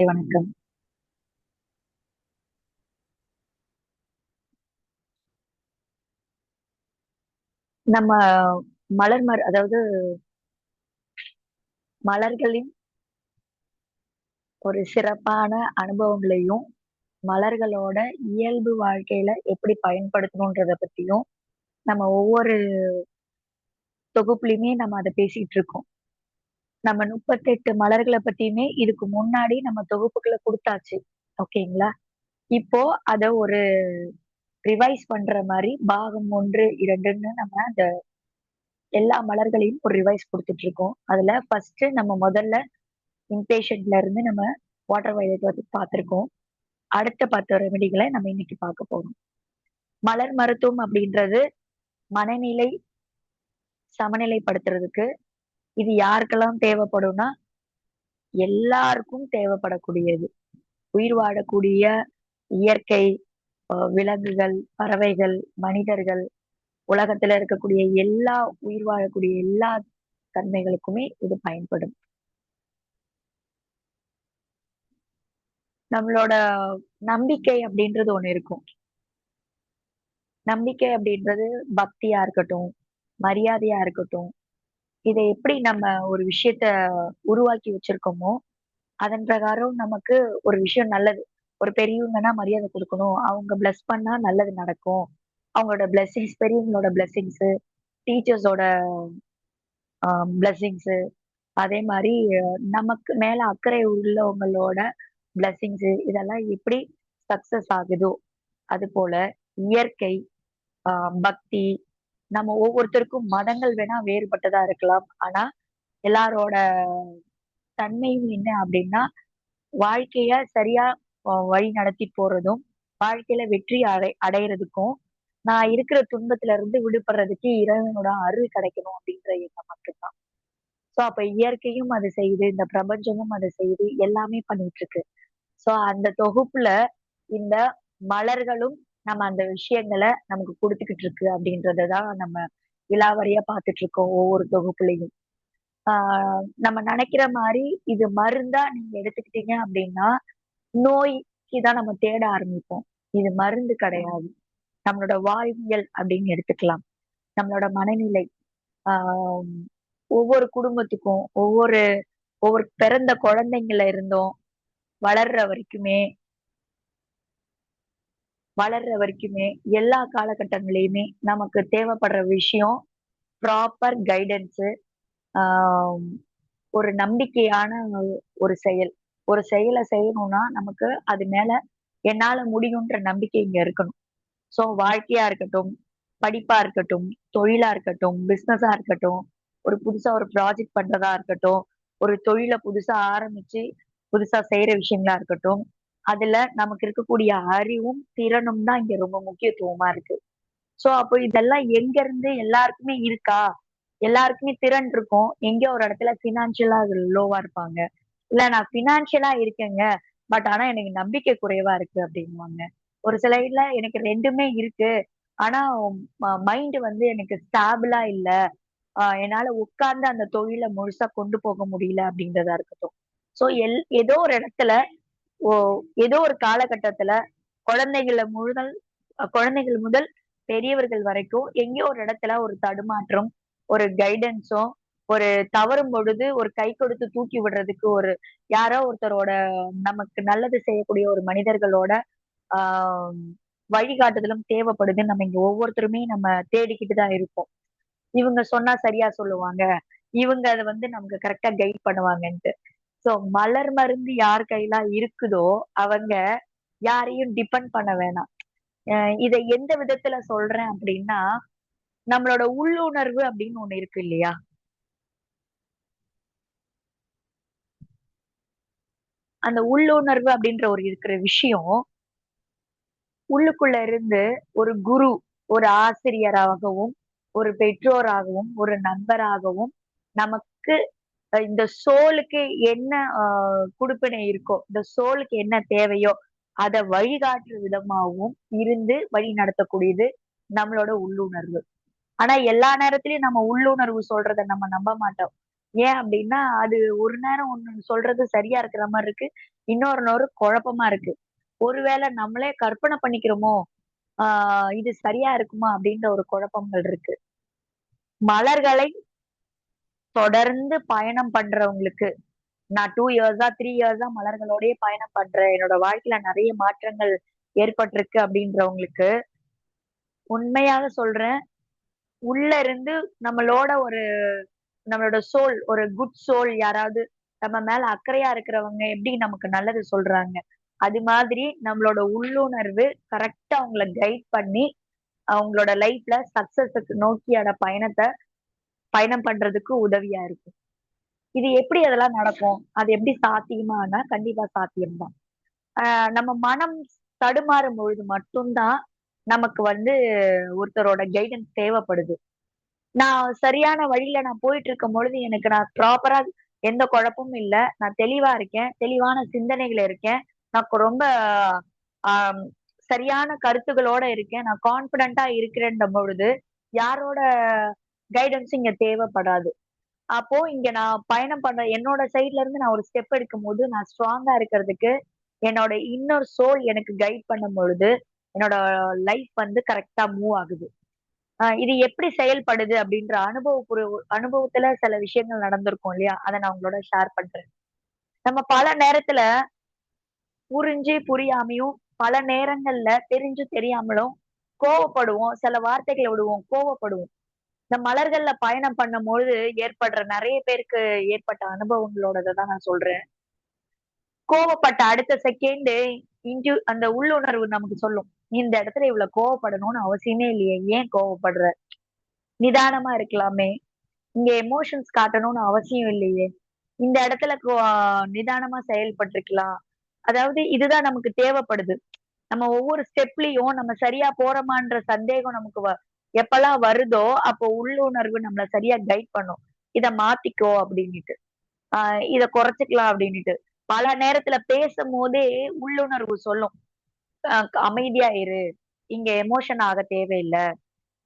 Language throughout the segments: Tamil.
வணக்கம். நம்ம அதாவது மலர்களின் ஒரு சிறப்பான அனுபவங்களையும், மலர்களோட இயல்பு வாழ்க்கையில எப்படி பயன்படுத்தணுன்றத பத்தியும், நம்ம ஒவ்வொரு தொகுப்புலயுமே நம்ம அத பேசிட்டு இருக்கோம். நம்ம 38 மலர்கள பத்தியுமே இதுக்கு முன்னாடி நம்ம தொகுப்புகள குடுத்தாச்சு. ஓகேங்களா? இப்போ அத ஒரு ரிவைஸ் பண்ற மாரி பாகம் 1, 2ன்னு நம்ம அந்த எல்லா மலர்களையும் ஒரு ரிவைஸ் குடுத்துட்டு இருக்கோம். அதுல ஃபர்ஸ்ட்டு நம்ம முதல்ல இம்பேஷன்ட்ல இருந்து நம்ம வாட்டர் வயலட் வரைக்கும் பார்த்திருக்கோம். அடுத்த 10 ரெமெடிகள நம்ம இன்னைக்கு பார்க்க போறோம். மலர் மருத்துவம் அப்படின்றது மனநிலை சமநிலைப்படுத்துறதுக்கு இது யாருக்கெல்லாம் தேவைப்படும்னா, எல்லாருக்கும் தேவைப்படக்கூடியது. உயிர் வாழக்கூடிய இயற்கை, விலங்குகள், பறவைகள், மனிதர்கள், உலகத்துல இருக்கக்கூடிய எல்லா உயிர் வாழக்கூடிய எல்லா தன்மைகளுக்குமே இது பயன்படும். நம்மளோட நம்பிக்கை அப்படின்றது ஒண்ணு இருக்கும். நம்பிக்கை அப்படின்றது பக்தியா இருக்கட்டும், மரியாதையா இருக்கட்டும். இத எப்படி நம்ம ஒரு விஷயத்த உருவாக்கி வச்சிருக்கோமோ, அதன் பிரகாரம் நமக்கு ஒரு விஷயம் நல்லது. ஒரு பெரியவங்கன்னா மரியாதை குடுக்கணும். அவங்க பிளஸ் பண்ணா நல்லது நடக்கும். அவங்களோட பிளெஸ்ஸிங்ஸ் பெரியவங்களோட பிளெஸ்ஸிங்ஸு, டீச்சர்ஸோட பிளெஸ்ஸிங்ஸு, அதே மாரி நமக்கு மேல அக்கறை உள்ளவங்களோட பிளெஸ்ஸிங்ஸு இதெல்லாம் எப்படி சக்சஸ் ஆகுதோ, அதுபோல இயற்கை, அ பக்தி நம்ம ஒவ்வொருத்தருக்கும் மதங்கள் வேணா வேறுபட்டதா இருக்கலாம். ஆனா, எல்லாரோட தன்மையும் என்ன அப்டின்னா, வாழ்க்கைய சரியா வழி நடத்தி போறதும், வாழ்க்கையில வெற்றி அடையறதுக்கும், நான் இருக்கிற துன்பத்துல இருந்து விடுபடுறதுக்கு இறைவனோட அருள் கிடைக்கணும் அப்டின்ற எண்ணம் மட்டும் தான். சோ அப்ப இயற்கையும் அது செய்யுது, இந்த பிரபஞ்சமும் அத செய்யுது, எல்லாமே பண்ணிட்டு இருக்கு. சோ அந்த தொகுப்புல இந்த மலர்களும் நம்ம அந்த விஷயங்கள நமக்கு குடுத்துக்கிட்டு இருக்கு அப்டின்றத தான் நம்ம விலாவரியா பார்த்துட்டு இருக்கோம் ஒவ்வொரு தொகுப்புலயும். ஆ நம்ம நெனைக்கிற மாரி இது மருந்தா நீங்க எடுத்துக்கிட்டீங்க அப்டின்னா, நோய்க்கு தான் நம்ம தேட ஆரம்பிப்போம். இது மருந்து கிடையாது. நம்மளோட வாழ்வியல் அப்டின்னு எடுத்துக்கலாம். நம்மளோட மனநிலை. ஆ ஒவ்வொரு குடும்பத்துக்கும், ஒவ்வொரு ஒவ்வொரு பிறந்த குழந்தைங்கள்ல இருந்தும், வளர்ற வரைக்குமே வளர்ற வரைக்குமே எல்லா காலகட்டங்களையுமே நமக்கு தேவைப்படுற விஷயம் ப்ராப்பர் கைடன்ஸு, ஆ ஒரு நம்பிக்கையான ஒரு செயல். ஒரு செயல செய்யணும்னா, நமக்கு அது மேல என்னால முடியுன்ற நம்பிக்கை இங்க இருக்கணும். ஸோ வாழ்க்கையா இருக்கட்டும், படிப்பா இருக்கட்டும், தொழிலா இருக்கட்டும், பிசினஸா இருக்கட்டும், ஒரு புதுசா ஒரு ப்ராஜெக்ட் பண்றதா இருக்கட்டும், ஒரு தொழில புதுசா ஆரம்பிச்சு, புதுசா செய்ற விஷயங்களா இருக்கட்டும், அதுல நமக்கு இருக்கக்கூடிய அறிவும், திறனும் தான் இங்க ரொம்ப முக்கியத்துவமா இருக்கு. சோ, அப்போ இதெல்லாம் எங்க இருந்து எல்லாருக்குமே இருக்கா? எல்லாருக்குமே திறன் இருக்கும். எங்கேயோ ஒரு இடத்துல ஃபினான்ஷியலா லோவா இருப்பாங்க. இல்ல நான் ஃபினான்ஷியலா இருக்கேங்க. பட் ஆனா எனக்கு நம்பிக்கை குறைவா இருக்கு அப்டின்னுவாங்க. ஒரு சில இதுல எனக்கு 2மே இருக்கு. ஆனா மைண்ட் வந்து எனக்கு ஸ்டேபிளா இல்ல. என்னால உட்கார்ந்து அந்த தொழில முழுசா கொண்டு போக முடியல அப்டின்றதா இருக்கட்டும். சோ ஏதோ ஒரு இடத்துல ஓ ஏதோ ஒரு காலகட்டத்துல குழந்தைகள முதல் குழந்தைகள் முதல் பெரியவர்கள் வரைக்கும் எங்கேயோ ஒரு இடத்துல ஒரு தடுமாற்றம், ஒரு கைடன்ஸும், ஒரு தவறும் பொழுது ஒரு கை கொடுத்து தூக்கி விடுறதுக்கு ஒரு யாரோ ஒருத்தரோட நமக்கு நல்லது செய்யக்கூடிய ஒரு மனிதர்களோட ஆ வழிகாட்டுதலும் தேவைப்படுதுன்னு நம்ம இங்க ஒவ்வொருத்தருமே நம்ம தேடிக்கிட்டு தான் இருப்போம். இவங்க சொன்னா சரியா சொல்லுவாங்க. இவங்க அத வந்து நமக்கு கரெக்ட்டா கைட் பண்ணுவாங்கன்ட்டு. சோ மலர் மருந்து யார் கையில இருக்குதோ, அவங்க யாரையும் டிபெண்ட் பண்ண வேணாம். அ இத எந்த விதத்துல சொல்றேன் அப்டின்னா, நம்மளோட உள்ளுணர்வு அப்டின்னு ஒண்ணு இருக்கு இல்லையா? அந்த உள்ளுணர்வு அப்டின்ற ஒரு இருக்கிற விஷயம், உள்ளுக்குள்ள இருந்து ஒரு குரு, ஒரு ஆசிரியராகவும், ஒரு பெற்றோராகவும், ஒரு நண்பராகவும், நமக்கு இந்த சோலுக்கு என்ன குடுப்பினை இருக்கோ, இந்த சோலுக்கு என்ன தேவையோ, அத வழிகாட்டுற விதமாவும் இருந்து வழி நடத்தக்கூடியது நம்மளோட உள்ளுணர்வு. ஆனா எல்லா நேரத்திலயும் நம்ம உள்ளுணர்வு சொல்றத நம்ம நம்ப மாட்டோம். ஏன் அப்படின்னா, அது ஒரு நேரம் ஒண்ணு சொல்றது சரியா இருக்கிற மாரி இருக்கு. இன்னொரு நேரம் குழப்பமா இருக்கு. ஒருவேளை நம்மளே கற்பனை பண்ணிக்கிறோமோ! ஆ இது சரியா இருக்குமா? அப்படின்ற ஒரு குழப்பங்கள் இருக்கு. மலர்களை தொடர்ந்து பயணம் பண்றவங்களுக்கு, நான் 2 இயர்ஸா, 3 இயர்ஸா மலர்களோடயே பயணம் பண்றேன். என்னோட வாழ்க்கையில நெறைய மாற்றங்கள் ஏற்பட்டிருக்கு அப்படின்றவங்களுக்கு, உண்மையாக சொல்றேன். உள்ள இருந்து நம்மளோட ஒரு நம்மளோட சோல், ஒரு குட் சோல் யாராவது நம்ம மேல அக்கறையா இருக்கிறவங்க எப்படி நமக்கு நல்லது சொல்றாங்க. அது மாதிரி நம்மளோட உள்ளுணர்வு கரெக்ட்டா அவங்கள கைட் பண்ணி, அவங்களோட லைஃப்ல சக்சஸுக்கு நோக்கியான பயணம் பண்றதுக்கு உதவியா இருக்கும். இது எப்படி அதெல்லாம் நடக்கும்? அது எப்படி சாத்தியமானா, கண்டிப்பா சாத்தியம் தான். நம்ம மனம் தடுமாறும் பொழுது மட்டும் தான், நமக்கு வந்து ஒருத்தரோட கைடன்ஸ் தேவைப்படுது. நான் சரியான வழியில நான் போயிட்டு இருக்கும்பொழுது, எனக்கு நான் ப்ராப்பரா எந்த குழப்பமும் இல்ல. நான் தெளிவா இருக்கேன். தெளிவான சிந்தனையில இருக்கேன். நான் ரொம்ப ஆம் சரியான கருத்துகளோட இருக்கேன். நான் கான்ஃபிடென்ட்டா இருக்கிறேன்ற பொழுது, யாரோட கைடன்ஸும் இங்க தேவைப்படாது. அப்போ இங்க நான் பயணம் பண்ற என்னோட சைட்ல இருந்து நான் ஒரு ஸ்டெப் எடுக்கும்போது, நான் ஸ்ட்ராங்கா இருக்கிறதுக்கு, என்னோட இன்னர் சோல் எனக்கு கைட் பண்ணும்பொழுது, என்னோட லைஃப் வந்து கரெக்ட்டா மூவ் ஆகுது. இது எப்படி செயல்படுது அப்படின்ற அனுபவத்துல சில விஷயங்கள் நடந்திருக்கும் இல்லையா? அத நான் உங்களோட ஷேர் பண்றேன். நம்ம பல நேரத்துல புரிஞ்சு புரியாமயும், பல நேரங்கள்ல தெரிஞ்சும் தெரியாமலும் கோவப்படுவோம். சில வார்த்தைகள விடுவோம், கோவப்படுவோம். இந்த மலர்கள்ல பயணம் பண்ணும்பொழுது ஏற்படுற நெறைய பேருக்கு ஏற்பட்ட அனுபவங்களோடத தான் நான் சொல்றேன். கோவப்பட்ட அடுத்த செகண்டு அந்த உள்ளுணர்வு நமக்கு சொல்லும். இந்த இடத்துல இவ்வளோ கோவப்படணும்னு அவசியமே இல்லையே! ஏன் கோவப்படுற? நிதானமா இருக்கலாமே! இங்க எமோஷன்ஸ் காட்டணும்னு அவசியம் இல்லையே! இந்த இடத்துல நிதானமா செயல்பட்டுருக்கலாம். அதாவது இதுதான் நமக்கு தேவைப்படுது. நம்ம ஒவ்வொரு ஸ்டெப்லயும் நம்ம சரியா போறோமான்ற சந்தேகம் நமக்கு எப்பல்லாம் வருதோ, அப்போ உள்ளுணர்வு நம்மள சரியா கைட் பண்ணும். இத மாத்திக்கோ அப்டின்னிட்டு. ஆ இத குறைச்சுக்கலாம் அப்டின்னிட்டு. பல நேரத்துல பேசும்போதே உள்ளுணர்வு சொல்லும். அ அமைதியா இரு. இங்க எமோஷன் ஆக தேவையில்ல.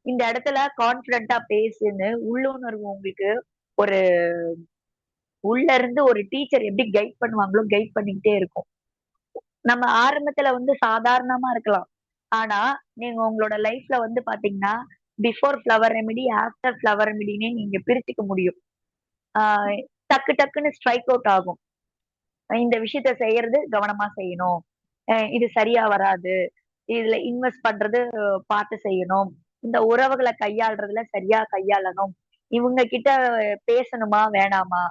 இந்த இடத்துல கான்ஃபிடென்ட்டா பேசுன்னு உள்ளுணர்வு உங்களுக்கு ஒரு உள்ள இருந்து ஒரு டீச்சர் எப்படி கைட் பண்ணுவாங்களோ, கைட் பண்ணிக்கிட்டே இருக்கும். நம்ம ஆரம்பத்துல வந்து சாதாரணமா இருக்கலாம். ஆனா, நீங்க உங்களோட லைஃப்ல வந்து பாத்தீங்கன்னா, before flower remedy, after flower ரெமிடின்னே நீங்க பிரிச்சுக்க முடியும். ஆ டக்கு டக்குன்னு ஸ்ட்ரைக் அவுட் ஆகும். இந்த விஷயத்த செய்யறது கவனமா செய்யணும். இது சரியா வராது. இதுல இன்வெஸ்ட் பண்றது பார்த்து செய்யணும். இந்த உறவுகள கையாள்றதுல சரியா கையாளணும். இவங்க கிட்ட பேசணுமா? வேணாமா?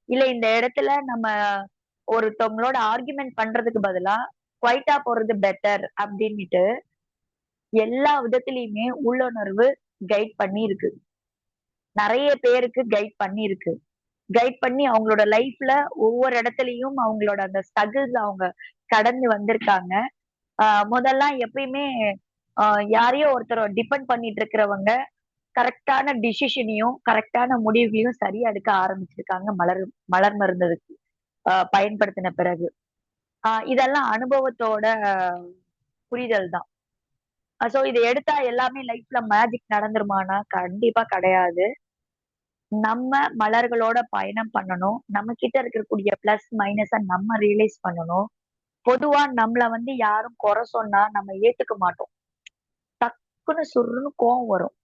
இல்ல இந்த இடத்துல நம்ம ஒருத்தவங்களோட ஆர்குமென்ட் பண்றதுக்கு பதிலா, குவைட்டா போறது பெட்டர் அப்டின்னிட்டு எல்லா விதத்திலயுமே உள்ளுணர்வு கைட் பண்ணியிருக்கு. நெறைய பேருக்கு கைட் பண்ணியிருக்கு. கைட் பண்ணி அவங்களோட லைஃப்ல ஒவ்வொரு இடத்துலயும் அவங்களோட அந்த ஸ்ட்ரகிள்ஸ் அவங்க கடந்து வந்திருக்காங்க. ஆ முதல்லாம் எப்பயுமே அ யாரையோ ஒருத்தர டிபெண்ட் பண்ணிட்டு இருக்கிறவங்க, கரெக்ட்டான டிசிஷனையும், கரெக்ட்டான முடிவுகளையும் சரியா எடுக்க ஆரம்பிச்சிருக்காங்க மலர் மருந்ததுக்கு பயன்படுத்தின பிறகு. இதெல்லாம் அனுபவத்தோட புரிதல் தான். சோ இத எடுத்தா எல்லாமே லைஃப்ல மேஜிக் நடந்துருமான்னா, கண்டிப்பா கிடையாது. நம்ம மலர்களோட பயணம் பண்ணணும். நம்ம கிட்ட இருக்கக்கூடிய பிளஸ், மைனஸ நம்ம ரியலைஸ் பண்ணணும். பொதுவா நம்மள வந்து யாரும் குறை சொன்னா நம்ம ஏத்துக்க மாட்டோம். டக்குன்னு சுர்ருன்னு கோவம் வரும்.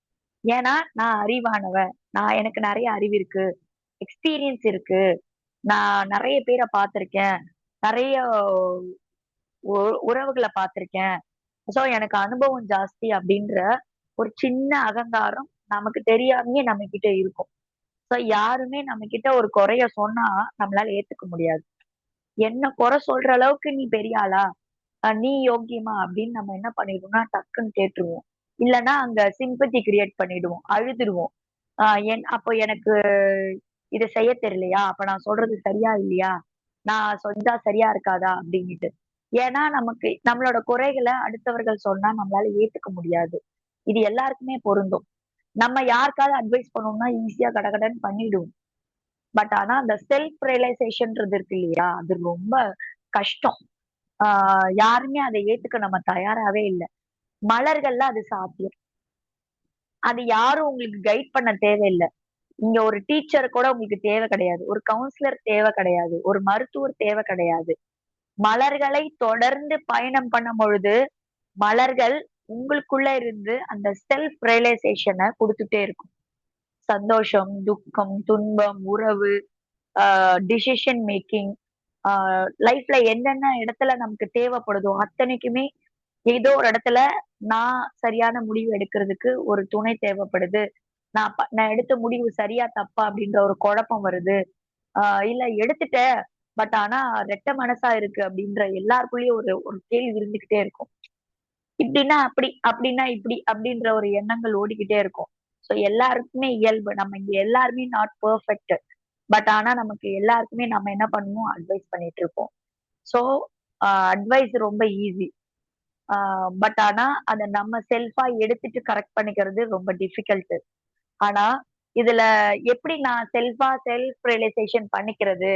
ஏன்னா, நான் அறிவானவன். எனக்கு நெறைய அறிவு இருக்கு. எக்ஸ்பீரியன்ஸ் இருக்கு. நான் நெறைய பேர பார்த்திருக்கேன். நெறைய உ உறவுகள பார்த்திருக்கேன். சோ எனக்கு அனுபவம் ஜாஸ்தி அப்டின்ற ஒரு சின்ன அகங்காரம் நமக்கு தெரியாமயே நம்ம கிட்ட இருக்கும். சோ யாருமே நம்ம கிட்ட ஒரு குறைய சொன்னா நம்மளால ஏத்துக்க முடியாது. என்ன குறை சொல்ற அளவுக்கு நீ பெரிய ஆளா? நீ யோக்கியமா? அப்படின்னு நம்ம என்ன பண்ணிடுவோம்னா, டக்குன்னு கேட்டுருவோம். இல்லன்னா அங்க சிம்பத்தி கிரியேட் பண்ணிடுவோம். அழுதுருவோம். அப்போ எனக்கு இத செய்ய தெரியலையா? அப்ப நான் சொல்றது சரியா இல்லையா? நான் செஞ்சா சரியா இருக்காதா? அப்படின்னுட்டு. ஏன்னா நமக்கு நம்மளோட குறைகள அடுத்தவர்கள் சொன்னா நம்மளால ஏத்துக்க முடியாது. இது எல்லாருக்குமே பொருந்தும். நம்ம யாருக்காவது அட்வைஸ் பண்ணோம்னா ஈஸியா கடகடன்னு பண்ணிடுவோம். ஆனா அந்த செல்ஃப் ரியலைசேஷன்ன்றது இருக்கு இல்லையா? அது ரொம்ப கஷ்டம். ஆ யாருமே அத ஏத்துக்க நம்ம தயாராவே இல்ல. மலர்கள்ல அது சாத்தியம். அது யாரும் உங்களுக்கு கைட் பண்ண தேவையில்ல. இங்க ஒரு டீச்சர் கூட உங்களுக்கு தேவை கிடையாது. ஒரு கவுன்சிலர் தேவை கிடையாது. ஒரு மருத்துவர் தேவை கிடையாது. மலர்களை தொடர்ந்து பயணம் பண்ணும் பொழுது, மலர்கள் உங்களுக்குள்ள இருந்து அந்த செல்ஃப் ரியலைசேஷன குடுத்துட்டே இருக்கும். சந்தோஷம், துக்கம், துன்பம், உறவு, டிசிஷன் மேக்கிங், ஆ லைஃப்ல என்னென்ன இடத்துல நமக்கு தேவைப்படுதோ அத்தனைக்குமே ஏதோ ஒரு இடத்துல நான் சரியான முடிவு எடுக்கிறதுக்கு ஒரு துணை தேவைப்படுது. நான் எடுத்த முடிவு சரியா தப்பா அப்படின்ற ஒரு குழப்பம் வருது. இல்ல எடுத்துட்டேன். பட் ஆனா ரெட்ட மனசா இருக்கு அப்படின்ற எல்லாருக்குள்ளயும் ஒரு ஒரு கேள்வி இருந்துகிட்டே இருக்கும். இப்படின்னா அப்படி, அப்படின்னா இப்படி அப்படின்ற ஒரு எண்ணங்கள் ஓடிக்கிட்டே இருக்கும். சோ எல்லாருக்குமே இயல்பு. நம்ம இங்க எல்லாருமே நாட் பெர்ஃபெக்ட். பட் ஆனா நமக்கு எல்லாருக்குமே நம்ம என்ன பண்ணுவோம்? அட்வைஸ் பண்ணிட்டு இருப்போம். சோ அட்வைஸ் ரொம்ப ஈஸி. பட் ஆனா அத நம்ம செல்ஃபா எடுத்துட்டு கரெக்ட் பண்ணிக்கிறது ரொம்ப டிஃபிகல்ட். ஆனா இதுல எப்படி நான் செல்ஃப் ரியலைசேஷன் பண்ணிக்கிறது?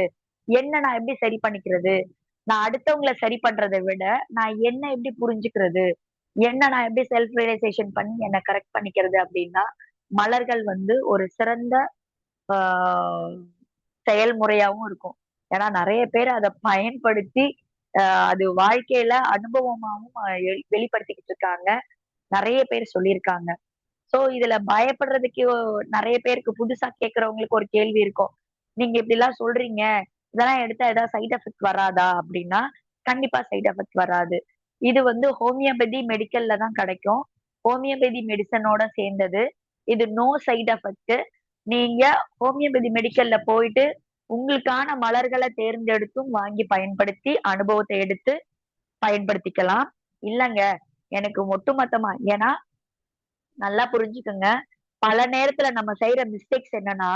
என்ன நான் எப்படி சரி பண்ணிக்கிறது? நான் அடுத்தவங்கள சரி பண்றத விட, நான் என்ன எப்படி புரிஞ்சுக்கிறது? என்ன நான் எப்படி செல்ஃப் ரியலைசேஷன் பண்ணி என்ன கரெக்ட் பண்ணிக்கிறது அப்படின்னா, மலர்கள் வந்து ஒரு சிறந்த ஆ செயல்முறையாவும் இருக்கும். ஏன்னா நெறைய பேர் அத பயன்படுத்தி, அ அது வாழ்க்கையில அனுபவமாவும் வெளிப்படுத்திக்கிட்டு இருக்காங்க. நெறைய பேர் சொல்லியிருக்காங்க. சோ இதுல பயப்படுறதுக்கு நெறைய பேருக்கு புதுசா கேட்கிறவங்களுக்கு ஒரு கேள்வி இருக்கும். நீங்க இப்படிலாம் சொல்றீங்க. இதெல்லாம் எடுத்தா ஏதாவது சைட் எஃபெக்ட் வராதா? அப்படின்னா, கண்டிப்பா சைட் எஃபெக்ட் வராது. இது வந்து ஹோமியோபதி மெடிக்கல்ல தான் கிடைக்கும். ஹோமியோபதி மெடிசனோட சேர்ந்தது. இது நோ சைட் எஃபெக்ட். நீங்க ஹோமியோபதி மெடிக்கல்ல போயிட்டு உங்களுக்கான மலர்கள தேர்ந்தெடுத்தும் வாங்கி பயன்படுத்தி அனுபவத்த எடுத்து பயன்படுத்திக்கலாம். இல்லங்க எனக்கு ஒட்டுமொத்தமா ஏன்னா நல்லா புரிஞ்சுக்கங்க. பல நேரத்துல நம்ம செய்ற மிஸ்டேக்ஸ் என்னன்னா,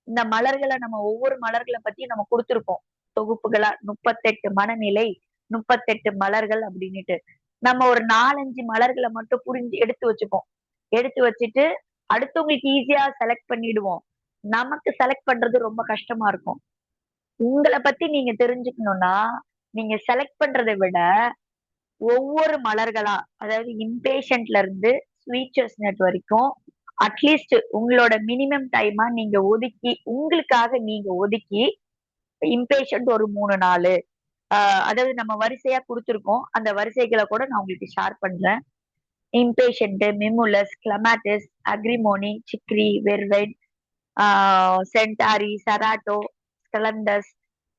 இந்த மலர்கள நம்ம ஒவ்வொரு மலர்கள பத்தியும் நம்ம குடுத்திருப்போம். தொகுப்புகளா 38 மனநிலை, 38 மலர்கள் அப்டின்னுட்டு. நம்ம ஒரு 4, 5 மலர்கள மட்டும் புரிஞ்சு எடுத்து வச்சுப்போம். எடுத்து வச்சுட்டு அடுத்தவங்களுக்கு ஈஸியா செலக்ட் பண்ணிடுவோம். நமக்கு செலக்ட் பண்றது ரொம்ப கஷ்டமா இருக்கும். உங்கள பத்தி நீங்க தெரிஞ்சுக்கணும்னா, நீங்க செலக்ட் பண்றத விட ஒவ்வொரு மலர்களா, அதாவது இம்பேஷன்ட்ல இருந்து ஸ்வீட் செஸ்னட் வரைக்கும், அட்லீஸ்ட் உங்களோட மினிமம் டைமா நீங்க ஒதுக்கி, உங்களுக்காக நீங்க ஒதுக்கி, இம்பேஷன்ட் ஒரு 3 நாளு, அ அதாவது நம்ம வரிசையா குடுத்துருக்கோம். அந்த வரிசைகள கூட நான் உங்களுக்கு ஷேர் பண்றேன். Impatiens, mimulus, clematis, agrimony, chicory, vervain, ஆ centaury, cerato, scleranthus,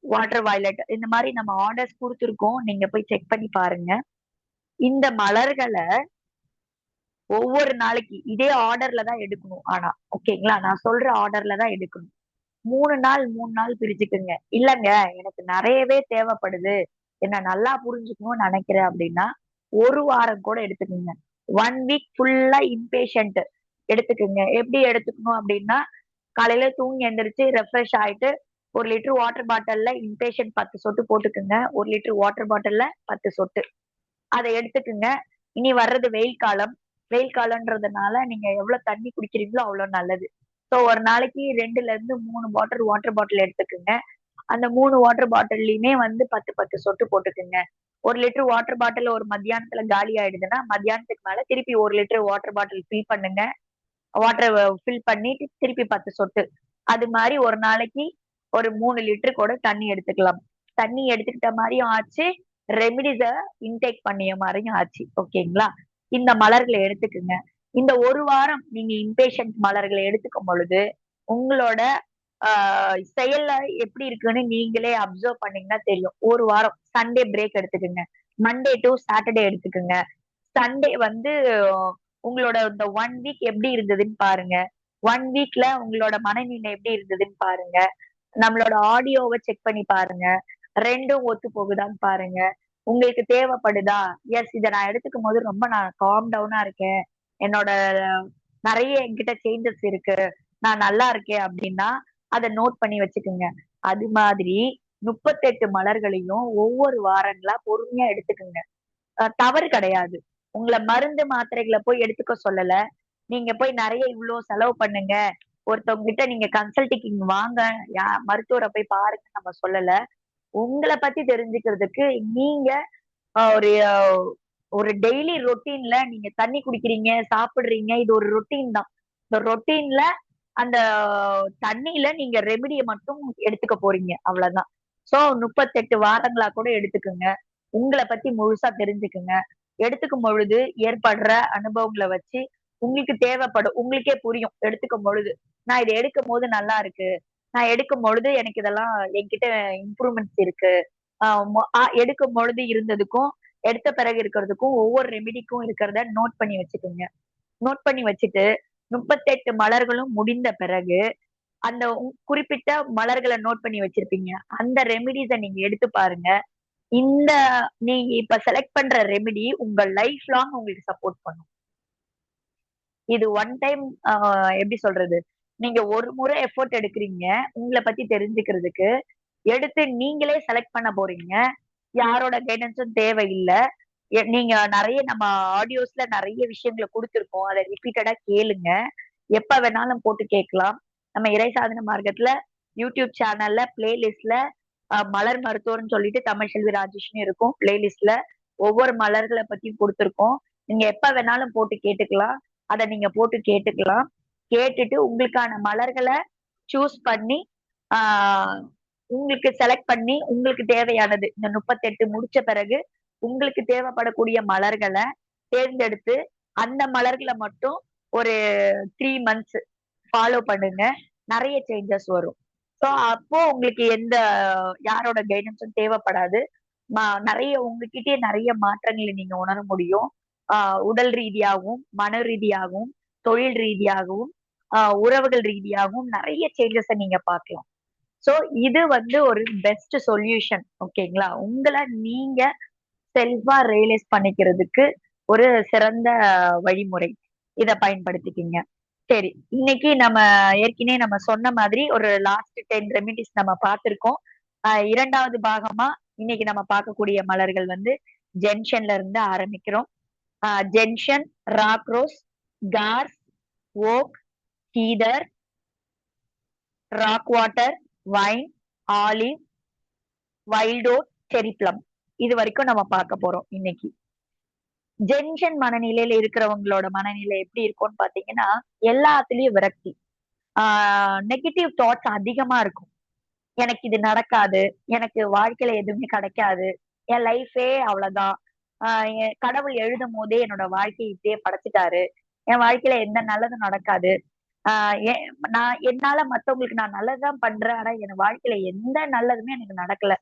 water violet இந்த மாரி நம்ம ஆர்டர்ஸ் குடுத்துருக்கோம். நீங்க போய் செக் பண்ணி பாருங்க. இந்த மலர்கள ஒவ்வொரு நாளைக்கு இதே ஆர்டர்ல தான் எடுக்கணும் ஆனா. ஓகேங்களா? நான் சொல்ற ஆர்டர்ல தான் எடுக்கணும். 3 நாள் பிரிச்சுக்குங்க. இல்லங்க எனக்கு நெறையவே தேவைப்படுது. என்ன நல்லா புரிஞ்சுக்கணும்னு நெனைக்கிறேன் அப்டின்னா, 1 வாரம் கூட எடுத்துக்கங்க. 1 வீக் ஃபுல்லா இம்பேஷன்ட் எடுத்துக்கங்க. எப்படி எடுத்துக்கணும் அப்டின்னா, காலையில தூங்கி எந்திரிச்சு ரெஃப்ரெஷ் ஆயிட்டு 1 லிட்டர் வாட்டர் பாட்டில்ல இம்பேஷன்ட் 10 சொட்டு போட்டுக்குங்க. 1 லிட்டர் வாட்டர் பாட்டில்ல 10 சொட்டு. அத எடுத்துக்குங்க. இனி வர்றது வெயில் காலம். வெயில் காலம்ன்றதுனால நீங்க எவ்வளவு தண்ணி குடிக்கிறீங்களோ அவ்வளவு நல்லது. சோ ஒரு நாளைக்கு 2ல இருந்து 3 பாட்டில் வாட்டர் பாட்டில் எடுத்துக்குங்க. அந்த 3 வாட்டர் பாட்டில்லயுமே வந்து 10, 10 சொட்டு போட்டுக்குங்க. 1 லிட்டர் வாட்டர் பாட்டில் ஒரு மத்தியானத்துல காலி ஆயிடுதுன்னா, மத்தியானத்துக்கு மேல திருப்பி 1 லிட்டர் வாட்டர் பாட்டில் ஃபில் பண்ணுங்க. வாட்டர் ஃபில் பண்ணிட்டு திருப்பி 10 சொட்டு. அது மாரி ஒரு நாளைக்கு ஒரு 3 லிட்டர் கூட தண்ணி எடுத்துக்கலாம். தண்ணி எடுத்துக்கிட்ட மாரியும் ஆச்சு. ரெமிடிஸ இன்டேக் பண்ணிய மாரியும் ஆச்சு. ஓகேங்களா? இந்த மலர்கள எடுத்துக்குங்க. இந்த 1 வாரம் நீங்க இம்பேஷன்ட் மலர்கள எடுத்துக்கும் பொழுது, உங்களோட ஆ செயல்ல எப்படி இருக்குன்னு நீங்களே அப்சர்வ் பண்ணீங்கன்னா தெரியும். 1 வாரம் சண்டே பிரேக் எடுத்துக்குங்க. மண்டே டூ சாட்டர்டே எடுத்துக்குங்க. சண்டே வந்து உங்களோட இந்த 1 வீக் எப்படி இருந்ததுன்னு பாருங்க. 1 வீக்ல உங்களோட மனநிலை எப்படி இருந்ததுன்னு பாருங்க. நம்மளோட ஆடியோவ செக் பண்ணி பாருங்க. 2ம் ஒத்து போகுதான்னு பாருங்க. உங்களுக்கு தேவைப்படுதா? எஸ் இத நான் எடுத்துக்கும்போது ரொம்ப நான் காம் டவுனா இருக்கேன். என்னோட நெறைய என்கிட்ட சேஞ்சஸ் இருக்கு. நான் நல்லா இருக்கேன் அப்டின்னா, அத நோட் பண்ணி வச்சுக்குங்க. அது மாதிரி 38 மலர்களையும் ஒவ்வொரு வாரங்களா பொறுமையா எடுத்துக்குங்க. தவறு கிடையாது. உங்கள மருந்து, மாத்திரைகள போய் எடுத்துக்க சொல்லல. நீங்க போய் நெறைய இவ்ளோ செலவு பண்ணுங்க. ஒருத்தவங்க கிட்ட நீங்க கன்சல்டிங் வாங்க. மருத்துவர போய் பாருங்கன்னு நம்ம சொல்லல. உங்கள பத்தி தெரிஞ்சுக்கிறதுக்கு நீங்க ஒரு ஒரு டெய்லி ரொட்டீன்ல நீங்க தண்ணி குடிக்கிறீங்க, சாப்பிடுறீங்க. இது ஒரு ரொட்டீன் தான். இந்த ரொட்டீன்ல அந்த தண்ணியில நீங்க ரெமிடிய மட்டும் எடுத்துக்க போறீங்க. அவ்வளவுதான். சோ 38 வாரங்களா கூட எடுத்துக்குங்க. உங்கள பத்தி முழுசா தெரிஞ்சுக்குங்க. எடுத்துக்கும் பொழுது ஏற்படுற அனுபவங்கள வச்சு உங்களுக்கு தேவைப்படும். உங்களுக்கே புரியும். எடுத்துக்கும் பொழுது. நான் இத எடுக்கும்போது நல்லா இருக்கு. நான் எடுக்கும் பொழுது எனக்கு இதெல்லாம் என்கிட்ட இம்ப்ரூவ்மெண்ட்ஸ் இருக்கு. அ மொ அ எடுக்கும் பொழுது இருந்ததுக்கும், எடுத்த பிறகு இருக்கிறதுக்கும் ஒவ்வொரு ரெமிடிக்கும் இருக்கிறத நோட் பண்ணி வச்சுக்கோங்க. நோட் பண்ணி வச்சுட்டு 38 மலர்களும் முடிந்த பிறகு, அந்த குறிப்பிட்ட மலர்கள நோட் பண்ணி வச்சிருப்பீங்க. அந்த ரெமிடீஸ நீங்க எடுத்து பாருங்க. இந்த நீங்க இப்ப செலக்ட் பண்ற ரெமிடி உங்க லைஃப் லாங் உங்களுக்கு சப்போர்ட் பண்ணும். இது ஒன் டைம் அ எப்படி சொல்றது? நீங்க ஒரு முறை எஃபோர்ட் எடுக்குறீங்க. உங்கள பத்தி தெரிஞ்சுக்கிறதுக்கு. எடுத்து நீங்களே செலக்ட் பண்ண போறீங்க. யாரோட கைடன்ஸும் தேவையில்ல. நீங்க நெறைய நம்ம ஆடியோஸ்ல நெறைய விஷயங்கள குடுத்துருக்கோம். அத ரிப்பீட்டடா கேளுங்க. எப்ப வேணாலும் போட்டு கேட்கலாம். நம்ம இறை சாதன மார்க்கத்துல யூடியூப் சேனல்ல பிளேலிஸ்ட்ல மலர் மருத்துவர்ன்னு சொல்லிட்டு தமிழ்செல்வி ராஜேஷ்ன்னு இருக்கும். பிளேலிஸ்ட்ல ஒவ்வொரு மலர்கள பத்தியும் குடுத்துருக்கோம். நீங்க எப்ப வேணாலும் போட்டு கேட்டுக்கலாம். அத நீங்க போட்டு கேட்டுக்கலாம். கேட்டுட்டு உங்களுக்கான மலர்கள சூஸ் பண்ணி, ஆ உங்களுக்கு செலக்ட் பண்ணி, உங்களுக்கு தேவையானது இந்த 38 முடிச்ச பிறகு, உங்களுக்கு தேவைப்படக்கூடிய மலர்கள தேர்ந்தெடுத்து, அந்த மலர்கள மட்டும் ஒரு 3 மந்த்ஸ் ஃபாலோ பண்ணுங்க. நெறைய சேஞ்சஸ் வரும். சோ, அப்போ உங்களுக்கு யாரோட கைடன்ஸும் தேவைப்படாது. நெறைய உங்ககிட்டயே நெறைய மாற்றங்கள நீங்க உணர முடியும். ஆ உடல் ரீதியாகவும், மன ரீதியாகவும், தொழில் ரீதியாகவும், உறவுகள் ரீதியாகவும் நெறைய சேஞ்சஸ நீங்க பார்க்கலாம். சோ, இது வந்து ஒரு பெஸ்ட் சொல்யூஷன். ஓகேங்களா? உங்கள நீங்க செல்ஃபா ரியலைஸ் பண்ணிக்கிறதுக்கு ஒரு சிறந்த வழிமுறை. இத பயன்படுத்திக்கங்க. சரி. இன்னைக்கு ஏற்கனவே நம்ம சொன்ன மாதிரி ஒரு லாஸ்ட் 10 ரெமிடீஸ் நம்ம பார்த்திருக்கோம். 2வது பாகமா இன்னைக்கு நம்ம பார்க்கக்கூடிய மலர்கள் வந்து ஜென்ஷன்ல இருந்து ஆரம்பிக்கிறோம். Gentian, rock rose, gorse, oak, cedar, rock water, vine, olive, wild oak, cherry plum. இது வரைக்கும் நம்ம பார்க்க போறோம் இன்னைக்கு. ஜென்ஷன் மனநிலையில இருக்கிறவங்களோட மனநிலை எப்படி இருக்கும்னு பார்த்தீங்கன்னா, எல்லாத்துலயும் விரக்தி. ஆ நெகட்டிவ் தாட்ஸ் அதிகமா இருக்கும். எனக்கு இது நடக்காது. எனக்கு வாழ்க்கையில எதுவுமே கிடைக்காது. என் லைஃபே அவ்வளதான். ஆ கடவுள் எழுதும்போதே என்னோட வாழ்க்கைய இப்படியே படைச்சுட்டாரு. என் வாழ்க்கையில எந்த நல்லதும் நடக்காது. ஆ எ என்னால மத்தவங்களுக்கு நான் நல்லது தான் பண்றேன். ஆனா என் வாழ்க்கையில எந்த நல்லதுமே எனக்கு நடக்கல.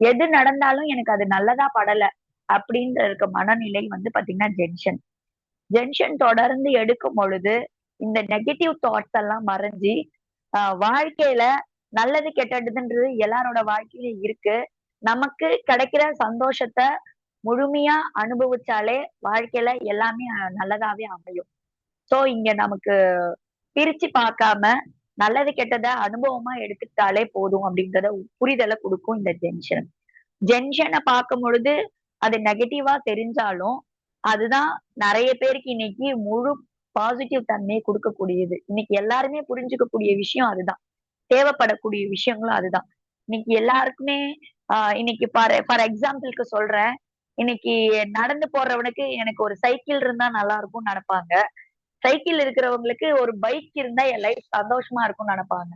எது நடந்தாலும் எனக்கு அது நல்லதா படல. அப்படின்ற இருக்க மனநிலை வந்து பார்த்தீங்கன்னா ஜென்ஷன். ஜென்ஷன் தொடர்ந்து எடுக்கும் பொழுது, இந்த நெகட்டிவ் தாட்ஸ் எல்லாம் மறைஞ்சு, வாழ்க்கையில நல்லது, கெட்டதுன்றது எல்லாரோட வாழ்க்கையிலும் இருக்கு. நமக்கு கிடைக்கிற சந்தோஷத்த முழுமையா அனுபவிச்சாலே, வாழ்க்கையில எல்லாமே நல்லதாவே அமையும். சோ, இங்க நமக்கு பிரிச்சு பார்க்காம, நல்லது, கெட்டத அனுபவமா எடுத்துக்கிட்டாலே போதும் அப்படின்றத புரிதல குடுக்கும் இந்த ஜென்ஷன். ஜென்ஷன பார்க்கும்பொழுது, அது நெகட்டிவா தெரிஞ்சாலும், அதுதான் நெறைய பேருக்கு இன்னைக்கு முழு பாசிட்டிவ் தன்மைய குடுக்கக்கூடியது. இன்னைக்கு எல்லாருமே புரிஞ்சுக்கக்கூடிய விஷயம் அதுதான். தேவைப்படக்கூடிய விஷயங்களும் அதுதான். இன்னைக்கு எல்லாருக்குமே இன்னைக்கு ஃபார் எக்ஸாம்பிள்க்கு சொல்றேன். இன்னைக்கு நடந்து போறவனுக்கு எனக்கு ஒரு சைக்கிள் இருந்தா நல்லா இருக்கும்னு நெனப்பாங்க. சைக்கிள் இருக்கிறவங்களுக்கு ஒரு பைக் இருந்தா என் லைஃப் சந்தோஷமா இருக்கும்னு நெனப்பாங்க.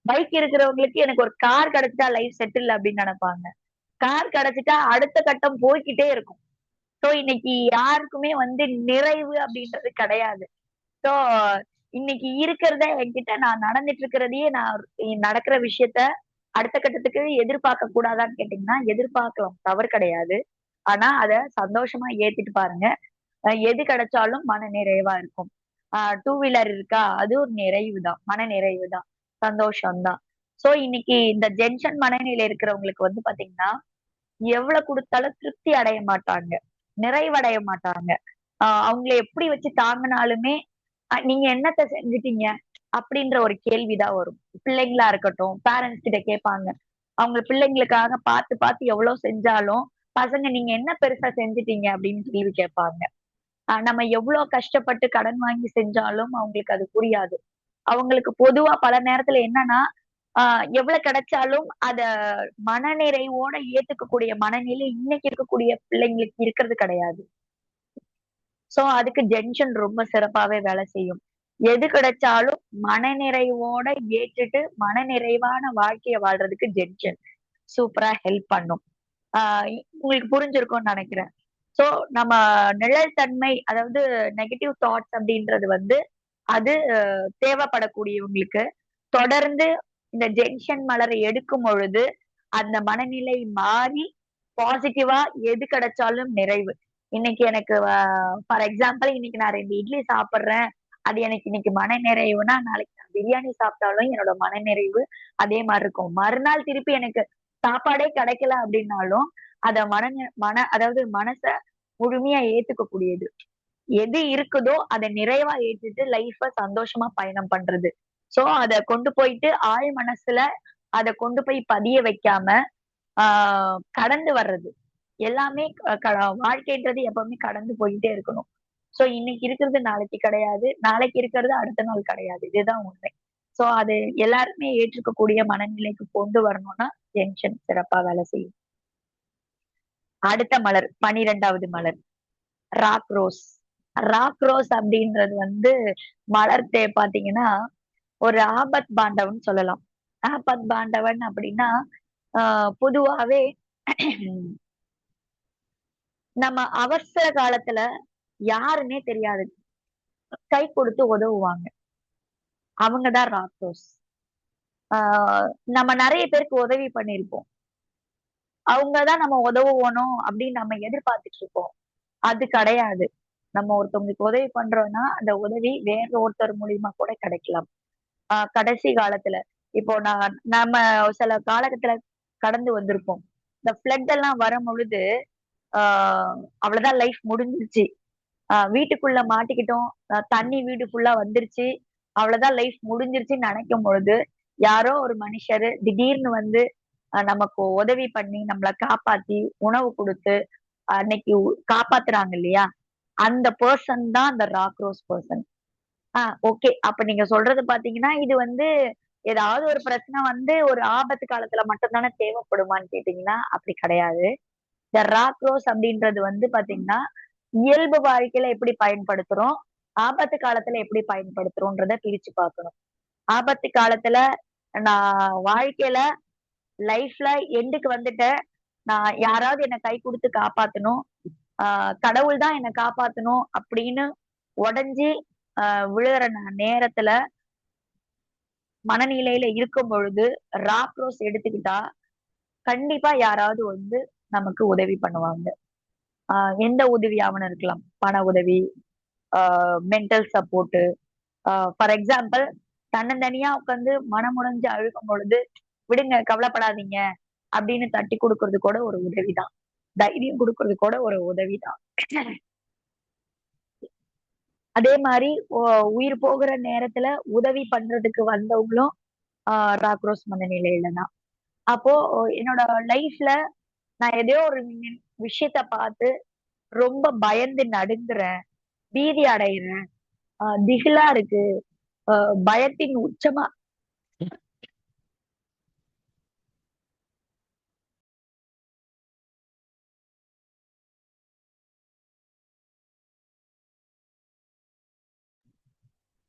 பைக் இருக்கிறவங்களுக்கு எனக்கு ஒரு கார் கிடைச்சிட்டா லைஃப் செட்டில் அப்படின்னு நெனப்பாங்க. கார் கிடைச்சிட்டா அடுத்த கட்டம் போய்க்கிட்டே இருக்கும். சோ இன்னைக்கு யாருக்குமே வந்து நிறைவு அப்படின்றது கிடையாது. சோ இன்னைக்கு இருக்கிறத என்கிட்ட நான் நடந்துட்டு இருக்கிறதையே நடக்கிற விஷயத்த அடுத்த கட்டத்துக்கு எதிர்பார்க்க கூடாதான்னு கேட்டீங்கன்னா, எதிர்பார்க்கலாம். தவறு கிடையாது. ஆனா அத சந்தோஷமா ஏத்துட்டு பாருங்க. எது கிடைச்சாலும் மன நிறைவா இருக்கும். டூ வீலர் இருக்கா? அது ஒரு நிறைவு தான். மன நிறைவு தான். சந்தோஷம் தான். சோ இன்னைக்கு இந்த ஜென்ஷன் மனநிலை இருக்கிறவங்களுக்கு வந்து பாத்தீங்கன்னா, எவ்வளவு குடுத்தாலும் திருப்தி அடைய மாட்டாங்க. நிறைவடைய மாட்டாங்க. அவங்கள எப்படி வச்சு தாங்குனாலுமே, நீங்க என்னத்த செஞ்சுட்டீங்க? அப்படின்ற ஒரு கேள்வி தான் வரும். பிள்ளைங்களா இருக்கட்டும், பேரண்ட்ஸ் கிட்ட கேட்பாங்க. அவங்க பிள்ளைங்களுக்காக பார்த்து, பார்த்து எவ்வளோ செஞ்சாலும், பசங்க நீங்க என்ன பெருசா செஞ்சுட்டீங்க? அப்படின்னு கேள்வி கேட்பாங்க. நம்ம எவ்வளோ கஷ்டப்பட்டு கடன் வாங்கி செஞ்சாலும் அவங்களுக்கு அது புரியாது. அவங்களுக்கு பொதுவா பல நேரத்துல என்னன்னா, ஆ எவ்வளவு கிடைச்சாலும் அத மனநிறைவோட ஏத்துக்கக்கூடிய மனநிலை இன்னைக்கு இருக்கக்கூடிய பிள்ளைங்களுக்கு இருக்கிறது கிடையாது. சோ அதுக்கு ஜென்ஷன் ரொம்ப சிறப்பாவே வேலை செய்யும். எது கிடைச்சாலும் மனநிறைவோட ஏற்றுட்டு மனநிறைவான வாழ்க்கைய வாழ்றதுக்கு ஜென்ஷன் சூப்பரா ஹெல்ப் பண்ணும். உங்களுக்கு புரிஞ்சிருக்கும்னு நினைக்கிறேன். சோ நம்ம நிழல் தன்மை, அதாவது நெகட்டிவ் தாட்ஸ் அப்படின்றது வந்து அது தேவைப்படக்கூடியவங்களுக்கு தொடர்ந்து இந்த ஜென்ஷன் மலரை எடுக்கும் பொழுது அந்த மனநிலை மாறி பாசிட்டிவா எது கிடைச்சாலும் நிறைவு. இன்னைக்கு எனக்கு ஃபார் எக்ஸாம்பிள் இன்னைக்கு நான் 2 இட்லி சாப்பிடுறேன். அது எனக்கு இன்னைக்கு மனநிறைவுனா, நாளைக்கு நான் பிரியாணி சாப்பிட்டாலும் என்னோட மனநிறைவு அதே மாரி இருக்கும். மறுநாள் திருப்பி எனக்கு சாப்பாடே கிடைக்கல அப்படின்னாலும், அத அதாவது மனச முழுமையா ஏத்துக்க கூடியது. எது இருக்குதோ அத நிறைவா ஏத்துட்டு லைஃப சந்தோஷமா பயணம் பண்றது. சோ அத கொண்டு போயிட்டு ஆழ் மனசுல அத கொண்டு போய் பதிய வைக்காம, ஆ கடந்து வர்றது. எல்லாமே வாழ்க்கைன்றது எப்பவுமே கடந்து போயிட்டே இருக்கணும். சோ இன்னைக்கு இருக்கிறது நாளைக்கு கிடையாது. நாளைக்கு இருக்கிறது அடுத்த நாள் கிடையாது. இதுதான் உண்மை. சோ அது எல்லாருமே ஏற்றுக்கக்கூடிய மனநிலைக்கு கொண்டு வரணும்னா, ஜென்ஷன் சிறப்பா வேலை செய்யும். அடுத்த மலர் 12வது மலர். Rock rose. ராக் ரோஸ் அப்படின்றது வந்து மலர் பாத்தீங்கன்னா, ஒரு ஆபத் பாண்டவன்னு சொல்லலாம். ஆபத் பாண்டவன் அப்படின்னா, பொதுவாவே நம்ம அவசர காலத்துல யாருன்னே தெரியாது. கை கொடுத்து உதவுவாங்க. அவங்க தான் ராக் ரோஸ். ஆ நம்ம நெறைய பேருக்கு உதவி பண்ணியிருப்போம். அவங்க தான் நம்ம உதவுவணும் அப்படின்னு நம்ம எதிர்பார்த்துட்டு இருப்போம். அது கிடையாது. நம்ம ஒருத்தவங்களுக்கு உதவி பண்றோம்னா, அந்த உதவி வேற ஒருத்தர் மூலியமா கூட கிடைக்கலாம். கடைசி காலத்துல, இப்போ நம்ம சில காலகட்டத்துல கடந்து வந்திருப்போம். இந்த ஃப்ளட் எல்லாம் வரும்பொழுது, ஆ அவ்வளவுதான் லைஃப் முடிஞ்சிருச்சு. வீட்டுக்குள்ள மாட்டிக்கிட்டோம். தண்ணி வீடு ஃபுல்லா வந்துருச்சு. அவ்வளவுதான் லைஃப் முடிஞ்சிருச்சுன்னு நெனைக்கும் பொழுது, யாரோ ஒரு மனுஷரு திடீர்னு வந்து நமக்கு உதவி பண்ணி, நம்மள காப்பாத்தி, உணவு குடுத்து, அன்னைக்கு காப்பாத்துறாங்க இல்லையா? அந்த பெர்சன் தான் அந்த ராக் ரோஸ் பெர்சன். ஓகே. அப்ப நீங்க சொல்றது பார்த்தீங்கன்னா, இது வந்து ஏதாவது ஒரு பிரச்சனை வந்து ஒரு ஆபத்து காலத்துல மட்டும் தானே தேவைப்படுமான்னு கேட்டீங்கன்னா, அப்படி கிடையாது. இந்த ராக் ரோஸ் அப்படின்றது வந்து பார்த்தீங்கன்னா, இயல்பு வாழ்க்கையில எப்படி பயன்படுத்துறோம், ஆபத்து காலத்துல எப்படி பயன்படுத்துறோம்ன்றத பிரிச்சு பார்க்கணும். ஆபத்து காலத்துல நான் வாழ்க்கையில லைஃப்ல எண்டுக்கு வந்துட்டேன். நான் யாராவது என்ன கை குடுத்து காப்பாத்தணும். ஆ கடவுள் தான் என்ன காப்பாத்தணும் அப்படின்னு உடைஞ்சு விழுற நேரத்துல மனநிலையில இருக்கும் பொழுது ராக் ரோஸ் எடுத்துக்கிட்டா கண்டிப்பா யாராவது வந்து நமக்கு உதவி பண்ணுவாங்க. எந்த உதவியாவும் இருக்கலாம். பண உதவி, மென்டல் சப்போர்ட். ஃபார் எக்ஸாம்பிள் தன்னந்தனியா உட்கார்ந்து மனமுடைஞ்சு அழுகும் பொழுது, "விடுங்க கவலைப்படாதீங்க" அப்படின்னு தட்டி குடுக்கறது கூட ஒரு உதவிதான். தைரியம் குடுக்கறது கூட ஒரு உதவிதான். அதே மாரி ஒ உயிர் போகுற நேரத்துல உதவி பண்றதுக்கு வந்தவங்களும் ராக் ரோஸ் மனநிலையில தான். அப்போ என்னோட லைஃப்ல நான் எதையோ ஒரு விஷயத்த பார்த்து ரொம்ப பயந்து நடுங்குறேன், பீதி அடையுறேன், திகிலா இருக்கு, பயத்தின் உச்சமா